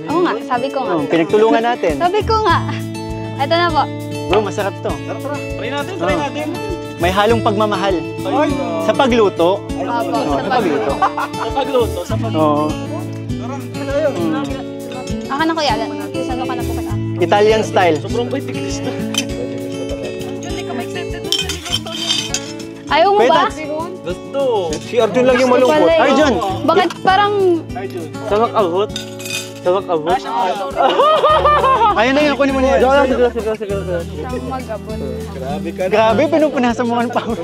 Oo nga, sabi ko nga. Pinagtulungan natin. Sabi ko nga. Ito na po. Bro, masarap to. Try natin. May halong pagmamahal. Sa pagluto. Opo, sa pagluto. Sa pagluto. Oo. Ako na kuya, salo ka na po kita. Italian style. Sobrang bait ni Krista. Ayaw mo ba? Gusto. Si Arjun lang yung Gusto malungkot. pala eh. Arjun! Bakit parang Sawak abot. Sawak abot. Ayun na yun, kunin mo niya. Sige. mag-abot? Grabe, pinupunasan mo ang power.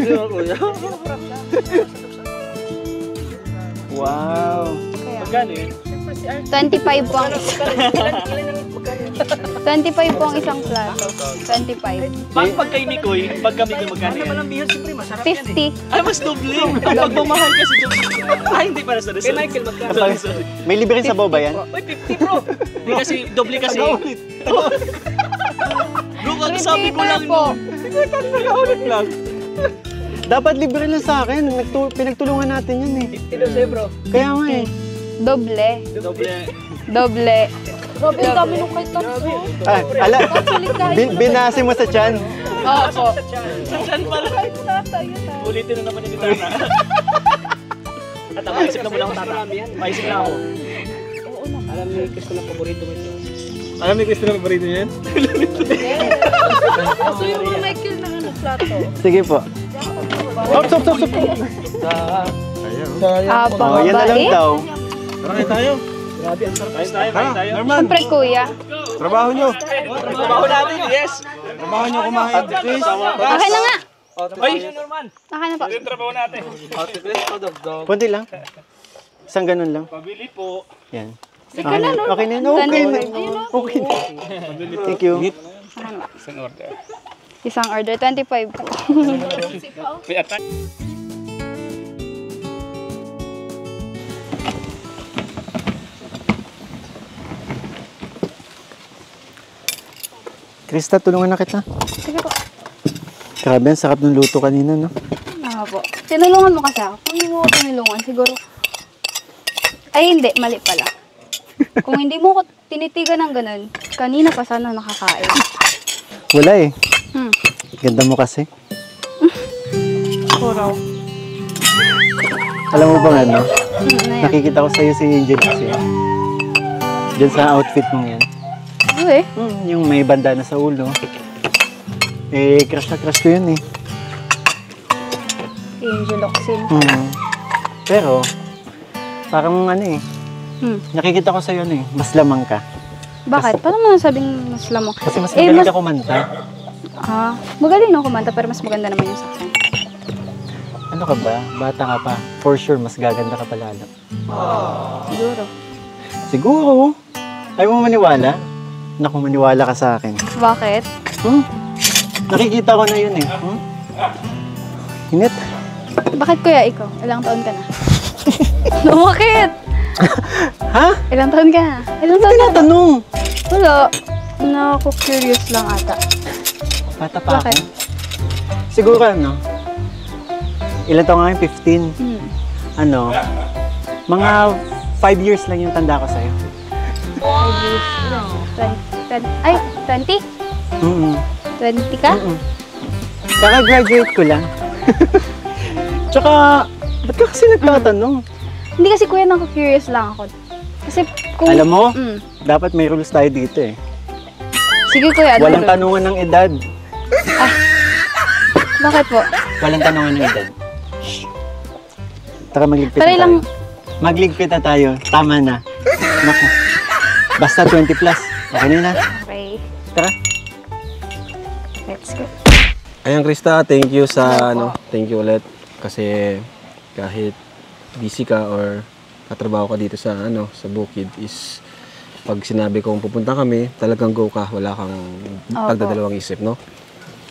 Wow. Magkano yun? 25 po ang isang. 25 po ang isang plato. 25. Pag kay Mikoy, pag kami ko magkano yan? 50. Ay, mas doble. Ang pagmamahal kasi doble. Ay, hindi para sa Kay Michael, magkano? Sorry. May libre sa ba yan? Uy, 50 bro. Hindi kasi, doble kasi. Bro, ang sabi ko lang po. Nag-aulit lang. Dapat libre lang sa akin. Pinagtulungan natin yan eh. 50 sa'yo bro. Kaya nga eh. Doble. Doble. Doble. Grabe, ang dami nung kay Tamso. Binasi mo sa tiyan. Opo. Sa chan pala. Ulitin na naman yung Tata. At maisip na mo lang ako, Tata. Maisip na ako. Alam ni Cristo na paborito mo ito. Alam ni Cristo na paborito niya yan? So yung mga Michael na plato. Sige po. Stop. Apa, Oh, yan na lang mabait. daw. Tara kain tayo. Grabe, ang sarap. Kain tayo. Norman, Siyempre kuya. trabaho nyo. Trabaho natin, yes. Trabaho nyo kumain. Please. Okay na nga. Ay, Norman. Okay na po. Yung trabaho natin. Kunti lang. Isang ganun lang. Pabili po. Yan. Teka na, no? Okay na. Okay na. Okay na. Thank you. Ano? Isang order. Isang order, 25 po. May attack. Krista, tulungan na kita. Sige po. Grabe, ang sarap ng luto kanina, no? Po. Tinulungan mo kasi ako. Kung hindi mo ako tinulungan, siguro... Ay, hindi. Mali pala. Kung hindi mo ako tinitigan ng ganun, kanina pa sana nakakain. Wala eh. Hmm. Ganda mo kasi. Puro. Alam mo ba ano? Ayan. Nakikita ko sa'yo si Angel kasi. Diyan sa outfit mong yan. Uy. Yung may bandana sa ulo. Eh, crush na crush ko yun eh. Angel Oxin. Pero, parang ano eh. Nakikita ko sa'yo ano eh. Mas lamang ka. Bakit? Paano mo nasabing mas lamang? Kasi mas magaling ka kumanta. Magaling ako kumanta pero mas maganda naman yung sa akin. Ano ka ba? Bata ka pa. For sure, mas gaganda ka palalo. Siguro. Siguro. Ayaw mo maniwala? Naku, maniwala ka sa akin. Bakit? Nakikita ko na yun eh. Init. Bakit kuya ikaw? Ilang taon ka na? Bakit? Ha? Ilang taon ka na? Ilang taon ka na? Tinatanong. Wala. Naku-curious lang ata. Bata pa Bakit? ako. Siguro ano? Ilan taon nga yung 15? Ano? Mga 5 years lang yung tanda ko sa'yo. 5 years. 20? Ay, 20? 20 ka? Kaka-graduate ko lang. Tsaka, ba't ka kasi nagtatanong? Hindi kasi kuya, naku-curious lang ako. Kasi kung... Alam mo, dapat may rules tayo dito eh. Sige kuya, ano Walang rule? tanungan ng edad. Bakit po? Walang tanungan ng edad. Tara, magligpit Pero na tayo. ilang- Magligpit na tayo. Tama na. Naku. Basta 20 plus. Okay na. Okay. Tara. Let's go. Ayan, Krista, thank you sa thank you ulit kasi kahit busy ka or katrabaho ka dito sa sa Bukid is pag sinabi kong pupunta kami, talagang go ka, wala kang pagdadalawang isip, no?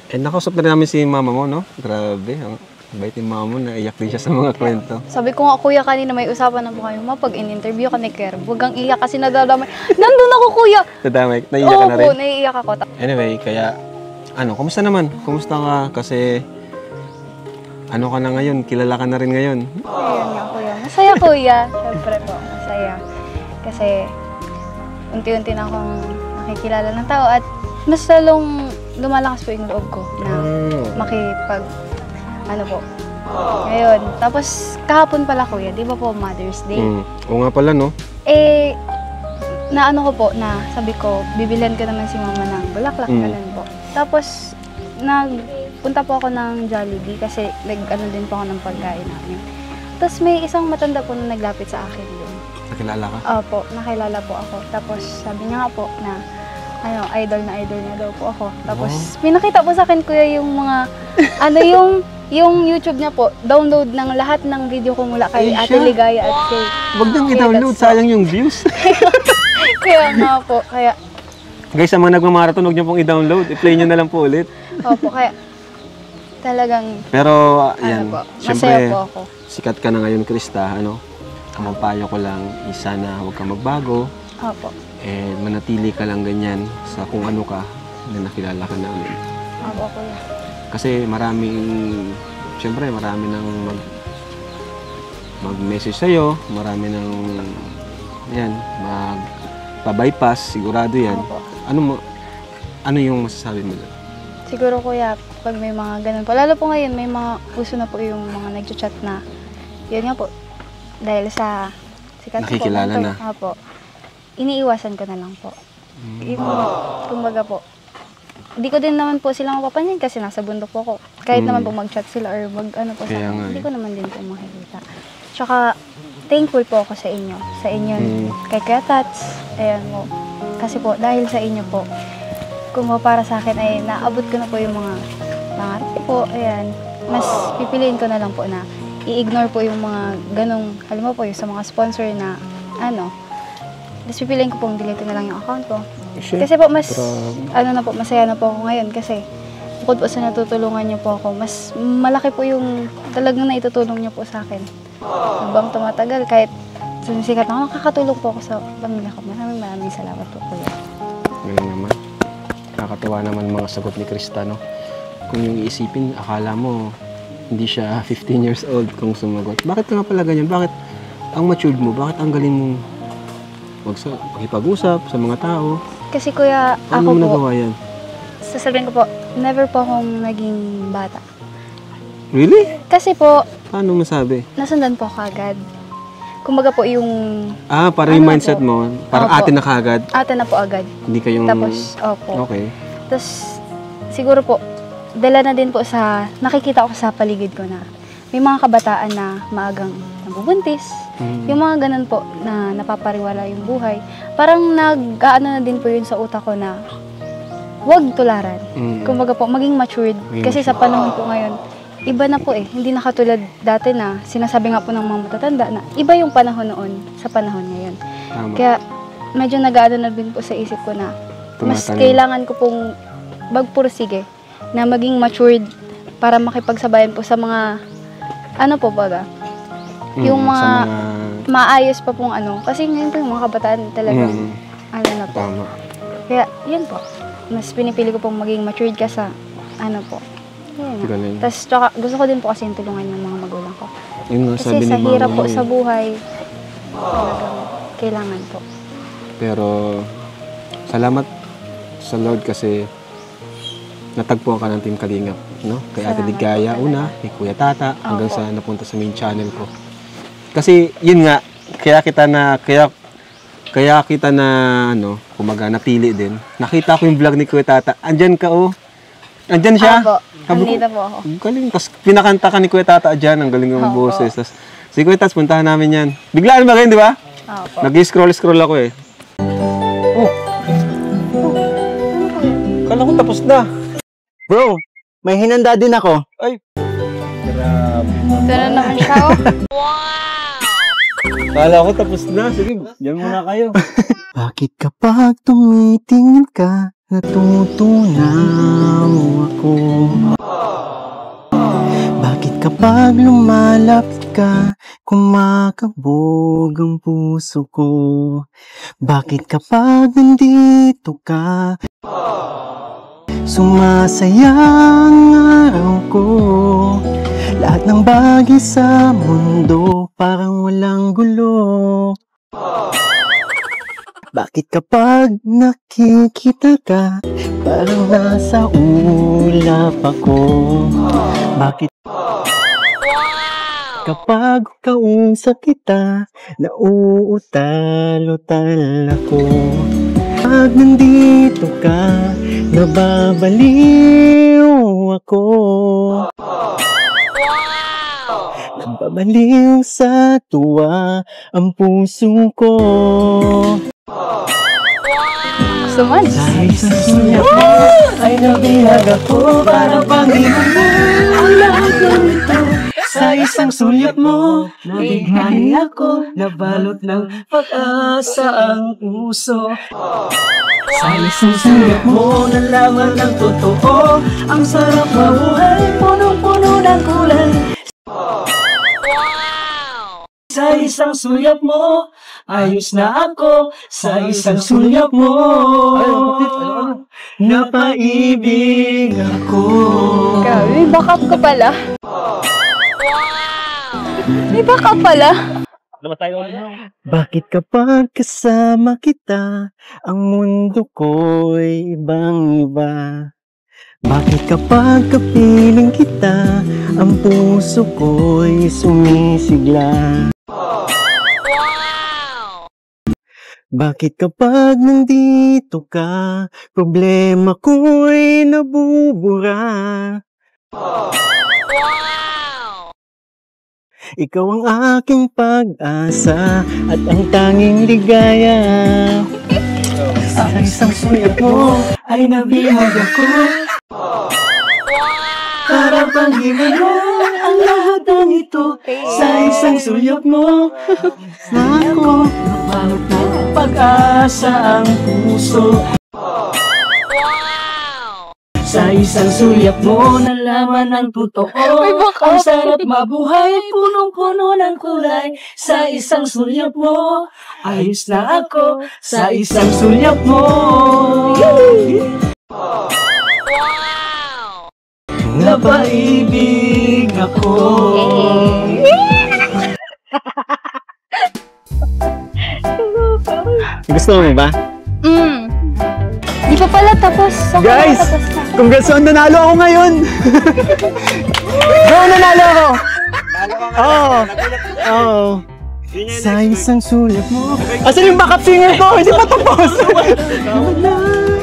And nakausap na rin namin si mama mo, no? Grabe, ang bait ni mama mo, naiyak din siya sa mga kwento. Sabi ko nga, kuya, kanina may usapan na po kayo. Pag in-interview ka ni Kerb, huwag kang iyak kasi nadadamay. Nandun ako, kuya! Nadamay, naiyak ka na rin? Oo, naiiyak ako. Anyway, kaya, kumusta naman? Kumusta ka? Kasi, ka na ngayon? Kilala ka na rin ngayon. Ayun nga, kuya. Masaya, kuya. Siyempre po, masaya. Kasi, unti-unti na akong nakikilala ng tao at mas lalong lumalakas po yung loob ko na makipag, Ngayon, tapos kahapon pala kuya, di ba po Mother's Day? Oo nga pala, no? Ko po, na sabi ko, bibilhan ko naman si mama ng bulaklak, ganun po. Tapos, nagpunta po ako ng Jollibee kasi din po ako ng pagkain namin. Tapos may isang matanda po na naglapit sa akin doon. Nakilala ka? Opo, nakilala po ako. Tapos sabi niya nga po na idol na idol niya daw po ako. Tapos may nakita po sa akin kuya yung mga yung YouTube niya po, download ng lahat ng video ko mula kay Ate Ligaya at kay... Huwag nang i-download, sayang yung views. Kaya nga po, kaya... Guys, sa mga nagmamarathon, huwag niyo pong i-download. I-play niyo na lang po ulit. Opo, kaya talagang... Pero, yan, po, syempre, masaya po ako. sikat ka na ngayon, Krista, ang mapayo ko lang, isa na huwag kang magbago. Opo. And manatili ka lang ganyan sa kung ano ka na nakilala ka namin. Opo, kuya. Kasi marami nang mag-message sa'yo, marami nang magpa-bypass, sigurado yan. Opo. Ano yung masasabi mo doon? Siguro kuya, pag may mga ganun po, lalo po ngayon, may mga puso na po yung mga nag-chat na, yun nga po, dahil sa sikat po. Nakikilala na. Opo. Iniiwasan ko na lang po. Yung, kumbaga po, hindi ko din naman po sila mapapansin kasi nasa bundok po ako. Kahit naman po mag-chat sila or po sa akin, hindi ko naman din po makikita. Tsaka, thankful po ako sa inyo. Sa inyo, kay Kuya Tats. Ayan mo. Kasi po, dahil sa inyo po, kung para sa akin ay naabot ko na po yung mga pangarap ko po. Ayan. Mas pipiliin ko na lang po na i-ignore po yung mga ganong, halimbawa po yung sa mga sponsor na tapos pipiliin ko pong delete na lang yung account ko. Kasi po mas, masaya na po ako ngayon kasi bukod po sa natutulungan niyo po ako, mas malaki po yung talagang naitutulong niyo po sa akin. Habang tumatagal, kahit sumisikat ako, nakakatulong po ako sa pamilya ko. Maraming salamat po, Kuya. Galing naman. Nakakatuwa naman mga sagot ni Krista, no? Kung yung iisipin, akala mo hindi siya 15 years old kung sumagot. Bakit nga pala ganyan? Bakit ang matured mo? Bakit ang galing mong makipag-usap sa mga tao? Kasi Kuya, Paano ako mo po, nagawa yan? sasabihin ko po, never po akong naging bata. Really? Kasi po, Paano masabi? nasundan po ako agad. Kumbaga po yung Parang yung mindset mo, parang Opo. ate na kaagad. ate na po agad. Hindi kayong... Tapos, opo. Okay. Tapos, siguro po, dala na din po sa, nakikita ko sa paligid ko na may mga kabataan na maagang nabubuntis. Yung mga ganun po na napapariwala yung buhay. Parang nag-aano na din po yun sa utak ko na huwag tularan. Kumbaga po, maging matured. Kasi sa panahon po ngayon, iba na po Hindi na katulad dati na sinasabi nga po ng mga matatanda na iba yung panahon noon sa panahon ngayon. Tama. Kaya medyo nag-aano na din po sa isip ko na mas Tumatanong. kailangan ko pong magpursige na maging matured para makipagsabayan po sa mga yung mga Sa mga... maayos pa pong kasi ngayon po yung mga kabataan talagang na po. Tama. Kaya yun po, mas pinipili ko pong maging matured ka sa po. Yun. Galing. Tapos tsaka, gusto ko din po kasi yung tulungan yung mga magulang ko. Yun nga Kasi sabi ni sa Mama hirap po mo sa buhay, talagang kailangan po. Pero salamat sa Lord kasi natagpuan ka ng Team Kalingap, no? Kay Ate Salamat Ligaya po una, kay Kuya Tata, hanggang Opo. sa napunta sa main channel ko. Kasi yun nga, kaya kita na kumaga napili din. Nakita ko yung vlog ni Kuya Tata. Andyan ka Andyan siya. Opo, Sabi ko, andito po ako. ang galing. Tapos pinakanta ka ni Kuya Tata dyan, ang galing ng Opo. boses. Tapos si Kuya Tats, puntahan namin yan. Biglaan ba kayo, di ba? Opo. Nag-scroll ako eh. Kala ko tapos na. Bro, may hinanda din ako. Ito na naman siya. Kala ko tapos na. Sige, diyan muna kayo. Bakit kapag tumitingin ka, natutunaw ako? Bakit kapag lumalapit ka, kumakabog ang puso ko? Bakit kapag nandito ka, sumasaya ang araw ko? Lahat ng bagay sa mundo parang walang gulo. Bakit kapag nakikita ka, parang nasa ulap ako? Bakit kapag kausap kita, nauutal-utal ako? Pag nandito ka, nababaliw ako. Nababaliw sa tuwa ang puso ko. Suman. Sa isang sulyap mo ay nabihag ako para Panginoon ang lahat ng ito. Sa isang sulyap mo, nabighani ako, nabalot ng pag-asa ang puso. Sa isang sulyap mo, nalaman ng totoo, ang sarap mabuhay, punong-puno ng kulay. Sa isang sulyap mo, ayos na ako. Sa isang sulyap mo, napaibig ako. Grabe, may backup ka pala. May backup pala. Labas tayo ulit. Bakit kapag kasama kita, ang mundo ko'y ibang-iba? Bakit kapag kapiling kita, ang puso ko'y sumisigla? Bakit kapag nandito ka, problema ko'y nabubura? Ikaw ang aking pag-asa at ang tanging ligaya. Sa isang sulyap mo ay nabihag ako. Para bang mo ang lahat ng ito sa isang sulyap mo. Na ako, nabalot ng pag-asa ang puso. Sa isang sulyap mo, nalaman ang totoo. Ang sarap mabuhay, punong-puno ng kulay. Sa isang sulyap mo, ayos na ako. Sa isang sulyap mo. Napaibig ako. Gusto mo ba? Di pa pala tapos. Guys! Tapos na. Congrats on, nanalo ako ngayon! Bro, nanalo ako! Oo! Oo! Sa isang sulyap mo. Asan yung backup singer ko? Hindi pa tapos!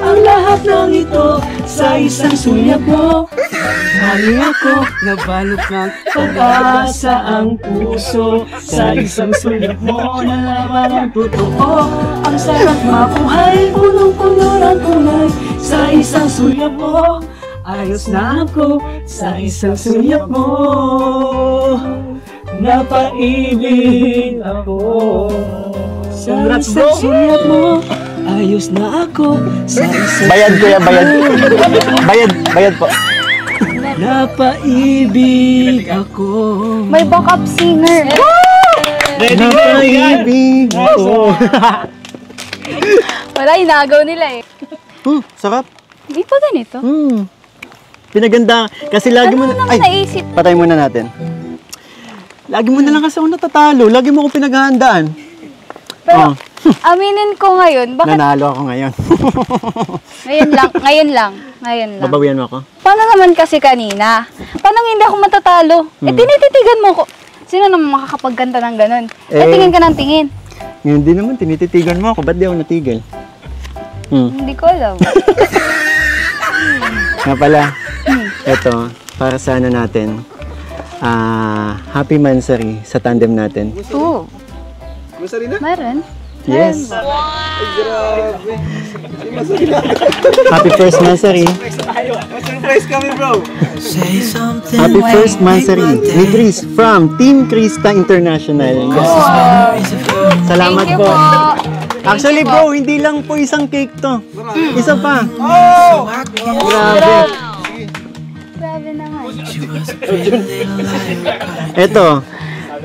Ang lahat ng ito sa isang sulyap mo. Hali ako, nabalot ng pag-asa ang puso. Sa isang sulyap mo, nalaman ang totoo. Ang sarap mabuhay, punong-puno ng kulay. Sa isang sulyap mo, ayos na ako. Sa isang sulyap mo, napaibig ako. Sa isang sulyap mo, ayos na ako. Sa isang Bayad kuya, bayad. Bayad po. napaibig ako. May backup singer. Napaibig ako. Wala, inagaw nila eh. Sarap. Di pa ganito. Pinaganda. Kasi lagi mo Ano na... naman naisip? Patay muna natin. Lagi mo na lang kasi ako natatalo. Lagi mo ako pinaghahandaan. Pero, aminin ko ngayon, bakit Nanalo ako ngayon. ngayon lang. Babawian mo ako? Paano naman kasi kanina? Paano hindi ako matatalo? Eh, tinititigan mo ko. Sino naman makakapagkanta ng ganun? Eh, tingin ka ng tingin. Ngayon din naman, tinititigan mo ako. Ba't di ako natigil? Hindi ko alam. Nga pala, eto, para sa ano natin, happy mansary sa tandem natin. Oo. Meron? Yes. Happy first mansary. Say something. Happy first mansary ni Chris from Team Krista International. Salamat Thank you po. po. Actually bro, hindi lang po isang cake to. Isa pa. Grabe. Grabe naman. Eto,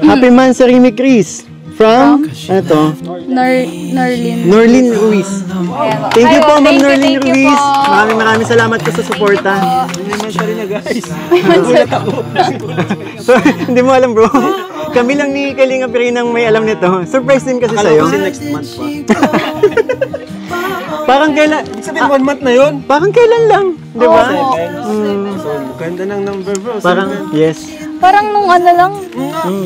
happy mansary ni Chris from, ano to? Norlin. Norlin Ruiz. Ayan. Thank you po, Ma'am Thank Norlin you Ruiz. po. Maraming salamat po sa suporta. So, hindi mo alam bro. Kami lang ni Kalinga Pirinang may alam nito. Surprise din kasi sa'yo. next month pa. Parang kailan... Sabihin 1 month na yun. Parang kailan lang. Di ba? So, ganda ng number bro. Parang, yes. Parang nung ano lang,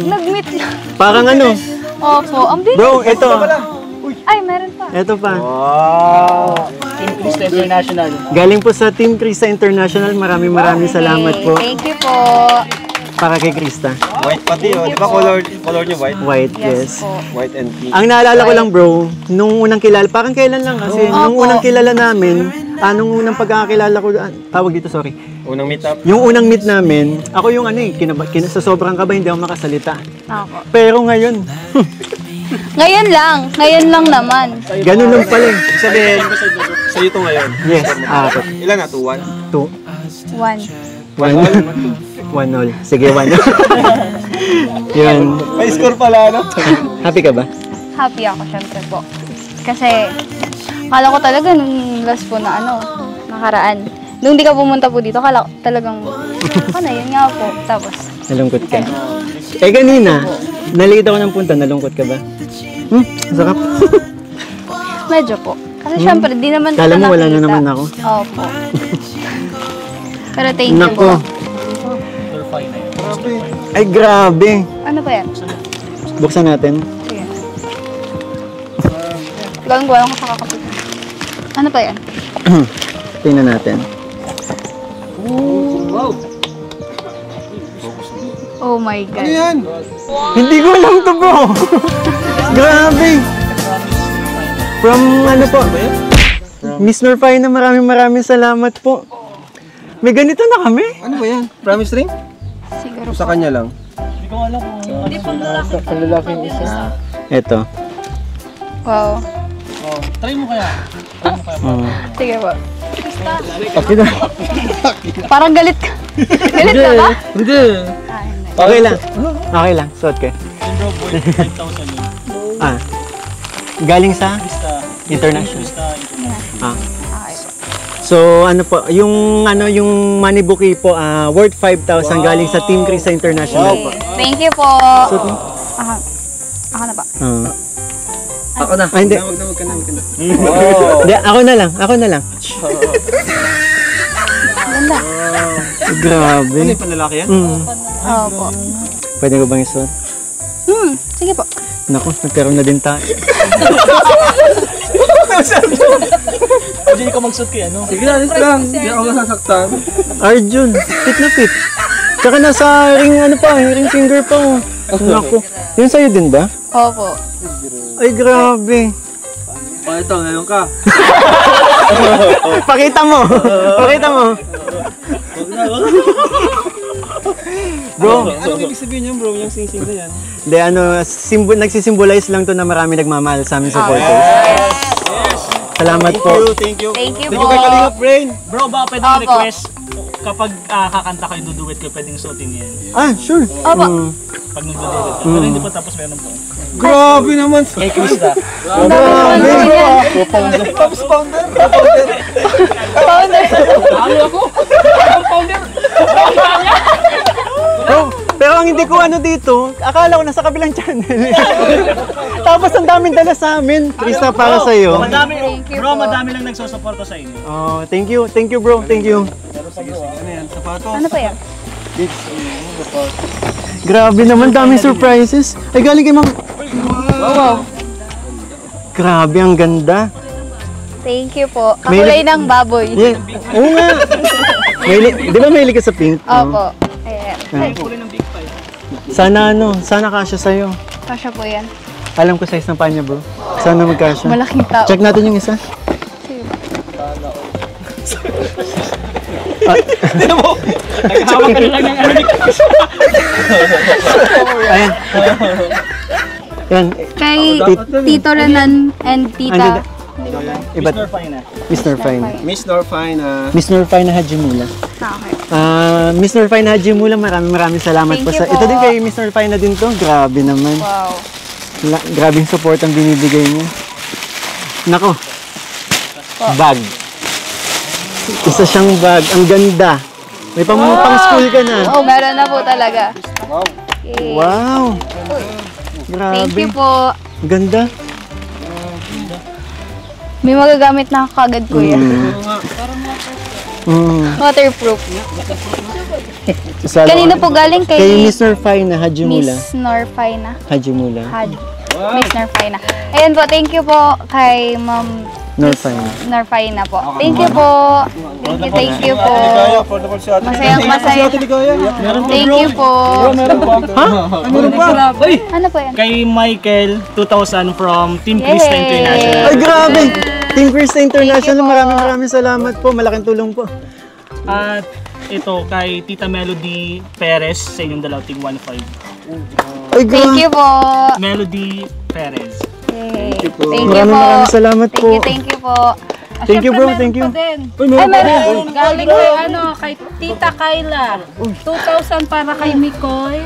nag-meet lang. Parang ano. Opo, ang bilis. Bro, ito. Ay, meron pa. Ito pa. Team Krista International. Galing po sa Team Krista International. Maraming salamat po. Thank you po. Para kay Krista. White pati oh. Di ba color niyo white? White, yes. Po. White and pink. Ang naalala ko lang bro, nung unang kilala, parang kailan lang kasi, nung unang kilala namin, nung unang pagkakakilala ko, tawag dito, sorry. Unang meet up. Yung unang meet namin, ako yung ano eh, sa sobrang kaba, hindi ako makasalita. Ako. Pero ngayon, Ngayon lang naman. ganun lang pala eh. Sabihin, sa'yo to ngayon. Yes, Ilan na? 2-1? 2, One. 1-0. Sige, 1-0. Yun. May score pala, no? Happy ka ba? Happy ako, syempre po. Kasi, kala ko talaga nung last po na nakaraan. Nung di ka pumunta po dito, kala ko talagang, yun nga po. Tapos, Nalungkot ka? Eh kanina, nalito ako ng punta, nalungkot ka ba? Sarap. medyo po. Kasi syempre, di naman Kala mo wala na nakita. naman ako? Opo. Pero thank you Nako. po. Ay grabe. Ano ba yan? Buksan natin. Sige. Gawin ko sa kakapit. Ano pa yan? Tingnan natin. Oh my God. Hindi ko alam to bro. Grabe. From ano po? Miss Norfina, maraming salamat po. May ganito na kami. Ano ba yan? Promise ring? Siguro Sa kanya lang. Hindi ko alam kung Panlalaking isa. Ito. Wow. Oh, try mo kaya. Sige po. Okay na. Parang galit ka. Galit ka ba? Hindi. Ah, hindi. Okay lang. Okay lang. Suot ka. Bro, boy, 5,000 yun. Ah. Galing sa Basta. international. Basta international. Ah. Okay po. So ano po, yung money bouquet po, worth 5,000 galing sa Team Krista International po. Thank you po. Suot mo? Ako na ba? Ako na. Ah, hindi. Wag ka na. Hindi, ako na lang. Ganda. Grabe. Ano yung panlalaki yan? Oo po. Pwede ko bang isuot? Sige po. Naku, nagkaroon na din tayo. Hindi ko mag-suit kay ano. Sige na, alis lang. Hindi ako nasasaktan. Arjun, fit na fit. Tsaka nasa ring ring finger pa. Naku. Yun sa'yo din ba? Opo. Ay, grabe. Ito, ngayon ka. Pakita mo. Pakita mo. Bro, Anong ibig sabihin yan, bro? Yung sing-sing na yan. de nagsisimbolize lang to na marami nagmamahal sa amin supporters. Salamat po. Thank you. Thank you Thank po. you kay Kalingap Brain. Bro, baka pwedeng request kapag kakanta kayo, duduet kayo, pwedeng suotin yan. Ah, sure. Opo. Pag nagduduet ka. Pero hindi pa tapos meron po. Grabe naman. Kay Krista. Tapos founder. Bro, pero ang hindi ko dito, akala ko nasa kabilang channel. Tapos ang daming dala sa amin. Krista, para sa iyo. Madami, Thank you bro, po. madami lang nagsusuporta sa inyo. Oh, thank you. Thank you, bro. Thank you. Ano yan? Sapatos. Ano po yan? Grabe naman, daming surprises. Ay, galing kay ma'am. Wow. Grabe, ang ganda. Thank you po. Kakulay ng baboy. Yeah. Oo nga. Di ba mahilig ka sa pink? Opo. Ayan. Sana kasya sa'yo. Kasya po yan. Alam ko size ng panya, bro. Sana magkasya. Malaking tao. Check natin yung isa. Sige po. Naghahawa ka lang ng ano. Ayan. Yan. Kay Tito Renan and Tita. Iba't. Mr. Fina. Miss Norfine. Miss Norfine. Miss Norfine Hajimula. Okay. Miss Norfine Hajimula, maraming salamat Thank po you sa... po. Ito din kay Miss Norfine na din to. Grabe naman. Wow. Grabing support ang binibigay niya. Nako. Bag. Isa siyang bag. Ang ganda. May pang school ka na. Oh, meron na po talaga. Wow. Yay. Wow. Grabe. Thank you po. Ganda. May magagamit na ako kagad, kuya. Waterproof. Kanina po galing Kay kay Miss Norfine Hajimula. Miss Norfina. Hajimula. Miss Norfina. Ayan po, thank you po kay Ma'am Norfine. Norfina po. Thank you po. Thank you po. Masayang masaya. Thank you po. Ano po yan? Kay Michael, 2,000 from Team Krista Yay! International. Ay, grabe! Team Krista International, po. maraming salamat po. Malaking tulong po. At ito, kay Tita Melody Perez sa inyong dalaw, Team 1.5. Ay, Thank you po. Melody Perez. Thank you po. Maraming salamat po. Thank you po. Thank you, bro. Thank you. Ay, meron. Galing kay kay Tita Kayla. 2,000 para kay Mikoy.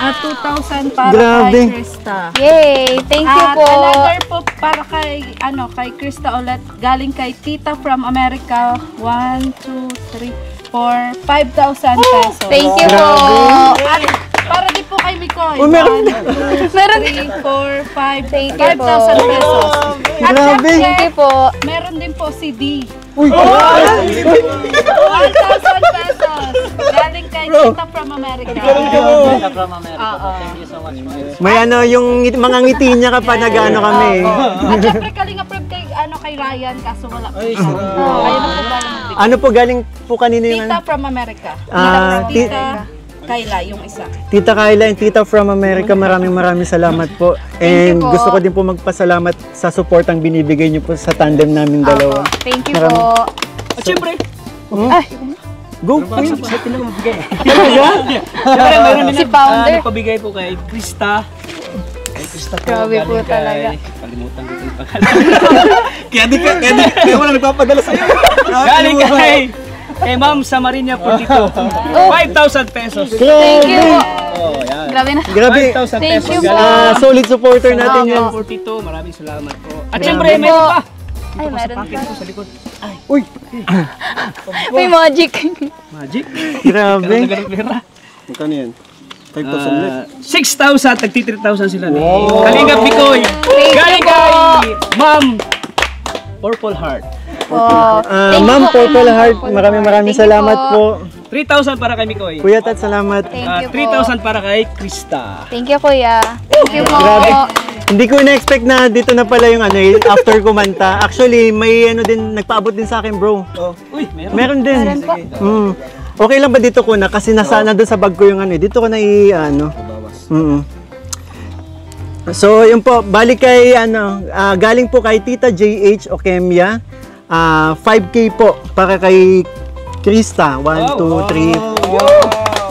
At 2,000 para Grabe. kay Krista. Yay! Thank you At po. another po para kay kay Krista ulit. Galing kay Tita from America. 1, 2, 3, 4, 5,000 pesos. Thank you po. At para din po kay Mikoy. Oh, meron. 1, 2, Meron. 3, 4, 5, Thank you po. 5,000 pesos. At Grabe. syempre, Thank you po. meron din po si D. Uy, 1,000 pesos. Galing kay Tita from America. may yung mga ngiti niya kapag nag-ano kami. At syempre kalinga prep kay Ryan kaso wala po. Ayun ang po Ano po, galing po kanino yung Tita from America. Tita Kayla yung isa. Tita Kayla and Tita from America, maraming salamat po. And po. gusto ko din po magpasalamat sa support ang binibigay niyo po sa tandem namin dalawa. Thank you po. At syempre, Go, Bakit Queen. sa pinamabigay? Talaga? Siyempre, mayroon din Si Founder. pabigay po kay Krista. Kay Krista po. Grabe po galing talaga. Kalimutan ko yung pangalan. Kaya wala nagpapadala sa'yo. Galing kay Ma'am Samarinia Purtito. 5,000 pesos. Thank you po. Oh, yan. Grabe na. Grabe. 5,000 Thank pesos. you po. galing Solid supporter natin kay yan. Ma'am Purtito. Maraming salamat po. At Thank syempre, you meron po. pa. Ay, meron Packet pa. po sa likod. Uy, May magic. Magic. grabe. Ganun pera. Magkano yan? 5,000 ulit. 6,000, tagti 3,000 sila. Kalingap Bikoy. Thank Galing you po. kay Ma'am Purple Heart. Oh, thank you Ma'am po, Purple Ma'am Heart, Purple maraming Heart. maraming Thank you salamat po. 3,000 para kay Mikoy. Kuya Tat, salamat. Thank you po. 3,000 para kay Krista. Thank you, Kuya. Thank you po. Grabe. Hindi ko na-expect na dito na pala yung after kumanta. Actually, may din, nagpaabot din sa akin, bro. Uy, meron. Meron din. Meron po. Okay lang ba dito ko na? Kasi nasana doon sa bag ko yung dito ko na So, yun po, balik kay galing po kay Tita JH Okemia. 5K po para kay Krista. 1, 2, 3,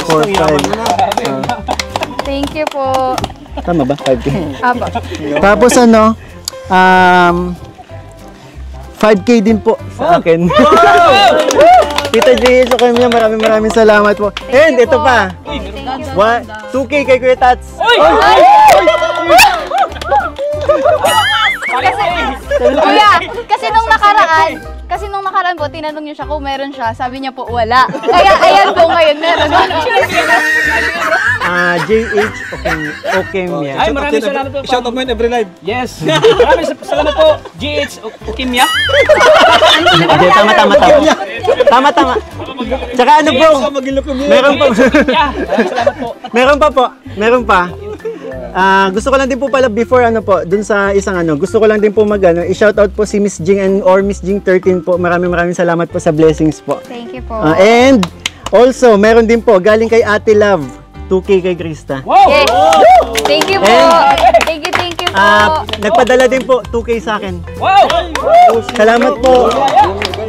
4, 5. Thank you po. Tama ba? 5K. Aba. Tapos 5K din po sa akin. Tita JH Okemia, maraming salamat po. And you ito po. pa. Thank you. 2K kay Kuya Tats. Kuya, kasi nung nakaraan po, tinanong niyo siya kung meron siya, sabi niya po wala. Kaya ayan po ngayon, meron. JH Okemia. Ay, maraming salamat po. Shout out mo yun every live. Yes. Maraming salamat po, GH Okimya. Okay, tama. Tama. Tsaka bro? Meron pa. Meron pa. Gusto ko lang din po pala before dun sa isang gusto ko lang din po i-shoutout po si Miss Jing or Miss Jing 13 po. Maraming salamat po sa blessings po. Thank you po. And also, meron din po galing kay Ate Love, 2K kay Krista. Wow! Yes. Thank you po. Thank you po. Nagpadala din po 2K sa akin. Wow! Salamat po.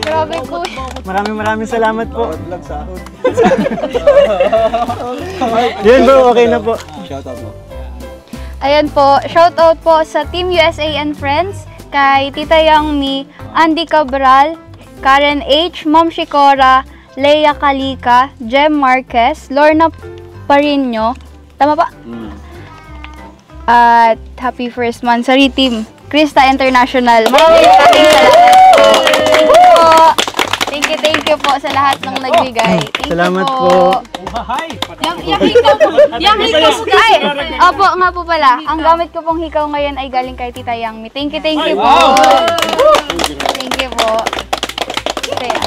Grabe po. Maraming salamat po. Yun bro, okay na po. Shout out mo. Ayan po, shout out po sa Team USA and Friends, kay Tita Yang Mi, Andy Cabral, Karen H, Ma'am Shikora, Leia Kalika, Jem Marquez, Lorna Parino, tama pa? At happy first month sa Team Krista International. Maraming salamat po. Thank you po sa lahat ng nagbigay. Thank Salamat you po. Hi! Yung hikaw po. Yung hikaw po. Ay, opo nga po pala. Ang gamit ko pong hikaw ngayon ay galing kay Tita Yang Mi. Thank you po. Thank you po. Kaya,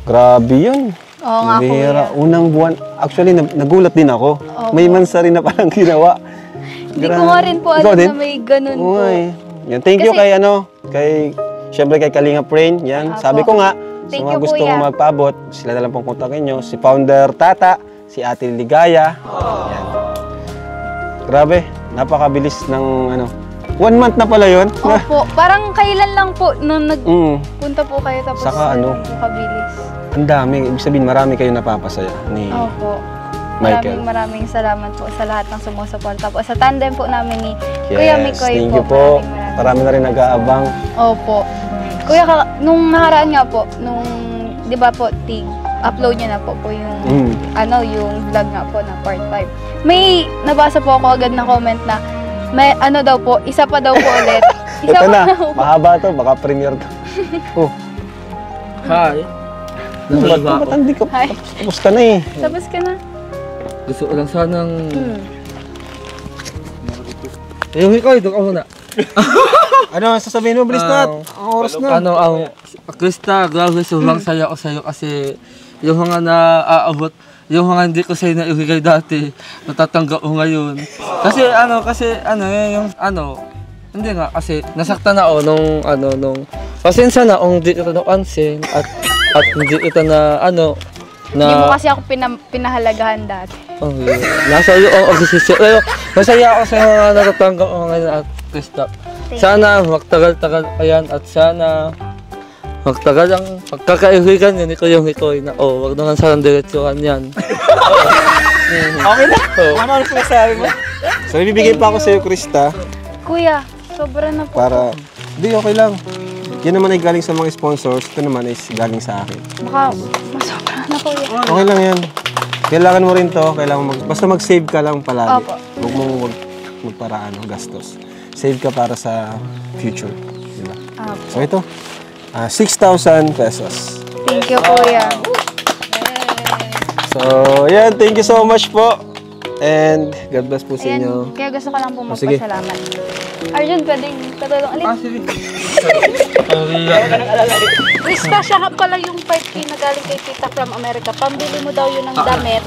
Grabe yun. oo nga po. Bihira. Unang buwan. Actually, nagulat din ako. May mansa rin na parang ginawa. Hindi ko nga rin po Ikaw alam din? na may ganun po. Oo nga eh. Yan. Thank you Kasi- syempre kay Kalinga Prain. Yan. Apo. Sabi ko nga, Thank sa mga you, gustong Kuya. magpaabot, sila na lang pong kontakin nyo. Si Founder Tata, si Ate Ligaya. Yan. Grabe. Napakabilis ng 1 month na pala yun. Opo. Parang kailan lang po nung nagpunta po kayo tapos Saka kabilis. Ang dami. Ibig sabihin, marami kayo napapasaya ni Opo. Michael. Maraming salamat po sa lahat ng sumusuporta po. Sa tandem po namin ni Yes, Kuya Mikoy thank po. you po. Maraming Marami na rin nag-aabang. Opo. Kuya, nung nakaraan nga po, nung, di ba po, upload niya na po yung, yung vlog nga po na part 5. May nabasa po ako agad na comment na, may daw po, isa pa daw po ulit. Isa Ito pa na. daw po. Mahaba to. Baka premiere to. Hi. Ba't hindi ka? Hi. Tapos ka na eh. Tapos ka na. Gusto ko lang sanang... Yung ikaw, ito ka muna. Ano, sasabihin mo, bilis na. Ang oras na. Krista, grabe, sobrang saya ko sa'yo kasi yung mga naaabot, yung mga hindi ko sa'yo naibigay dati, natatanggap ko ngayon. Hindi nga, kasi nasaktan ako nung pasensya na kung hindi kita napansin at hindi kita Hindi mo kasi ako pinahalagahan dati. Nasa iyo ang opisisyon. Masaya ako sa mga natatanggap ko ngayon at Krista. Sana magtagal-tagal pa yan at sana magtagal ang pagkakaibigan yun, ikaw yung ikaw na, wag naman sarang diretsuhan yan. Okay na. Ano po sabi mo? So, ibibigay pa ako sa'yo, Krista, Kuya, sobra na po. para... Hindi, okay lang. Yan naman ay galing sa mga sponsors. Ito naman ay galing sa akin. Baka masobra na, Kuya. Okay lang yan. Kailangan mo rin to. Basta mag-save ka lang palagi. Opo. Huwag mong magparaan, gastos. Save ka para sa future. Diba? Opo. So, ito. 6,000 pesos. Thank you, Kuya. So, yan. Thank you so much po. And God bless po sa inyo. Ayan, kaya gusto ko lang po sige. magpasalamat. Arjun, pwedeng katulong ulit. Sige. Krista, siya nga pala yung 5K na galing kay Tita from America. Pambili mo daw yun ng damit.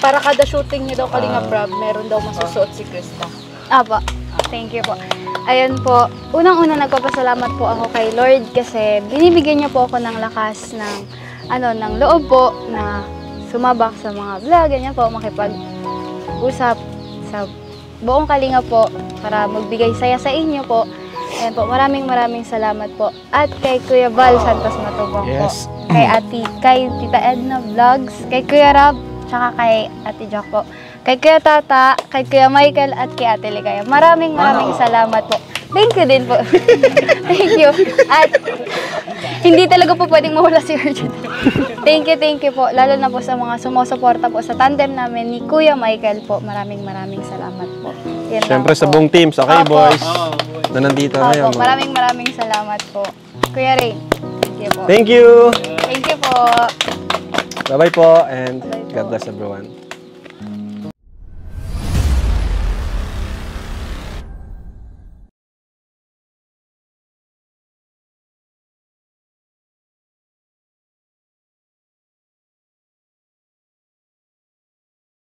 Para kada shooting niyo daw Kalinga Prab, meron daw masusuot si Krista. Apa, thank you po. Ayun po, unang-una nagpapasalamat po ako kay Lord kasi binibigyan niya po ako ng lakas ng loob po na sumabak sa mga vlog, ganyan po, makipag-usap sa buong Kalinga po para magbigay saya sa inyo po. Ayan po, maraming salamat po. At kay Kuya Val Santos Matubang Yes. po. Kay Tita Edna Vlogs, kay Kuya Rab, tsaka kay Ate Jack po. Kay Kuya Tata, kay Kuya Michael, at kay Ate Ligaya. Maraming salamat po. Thank you din po. Thank you. At hindi talaga po pwedeng mawala si Arjun. Thank you po. Lalo na po sa mga sumusuporta po sa tandem namin ni Kuya Michael po. Maraming salamat po. Yan lang Siyempre sa po. buong team, sa kayo Opo. boys, na nandito Opo, ngayon. maraming salamat po. Kuya Ray, thank you po. Thank you! Thank you po. Bye-bye po and God bless everyone.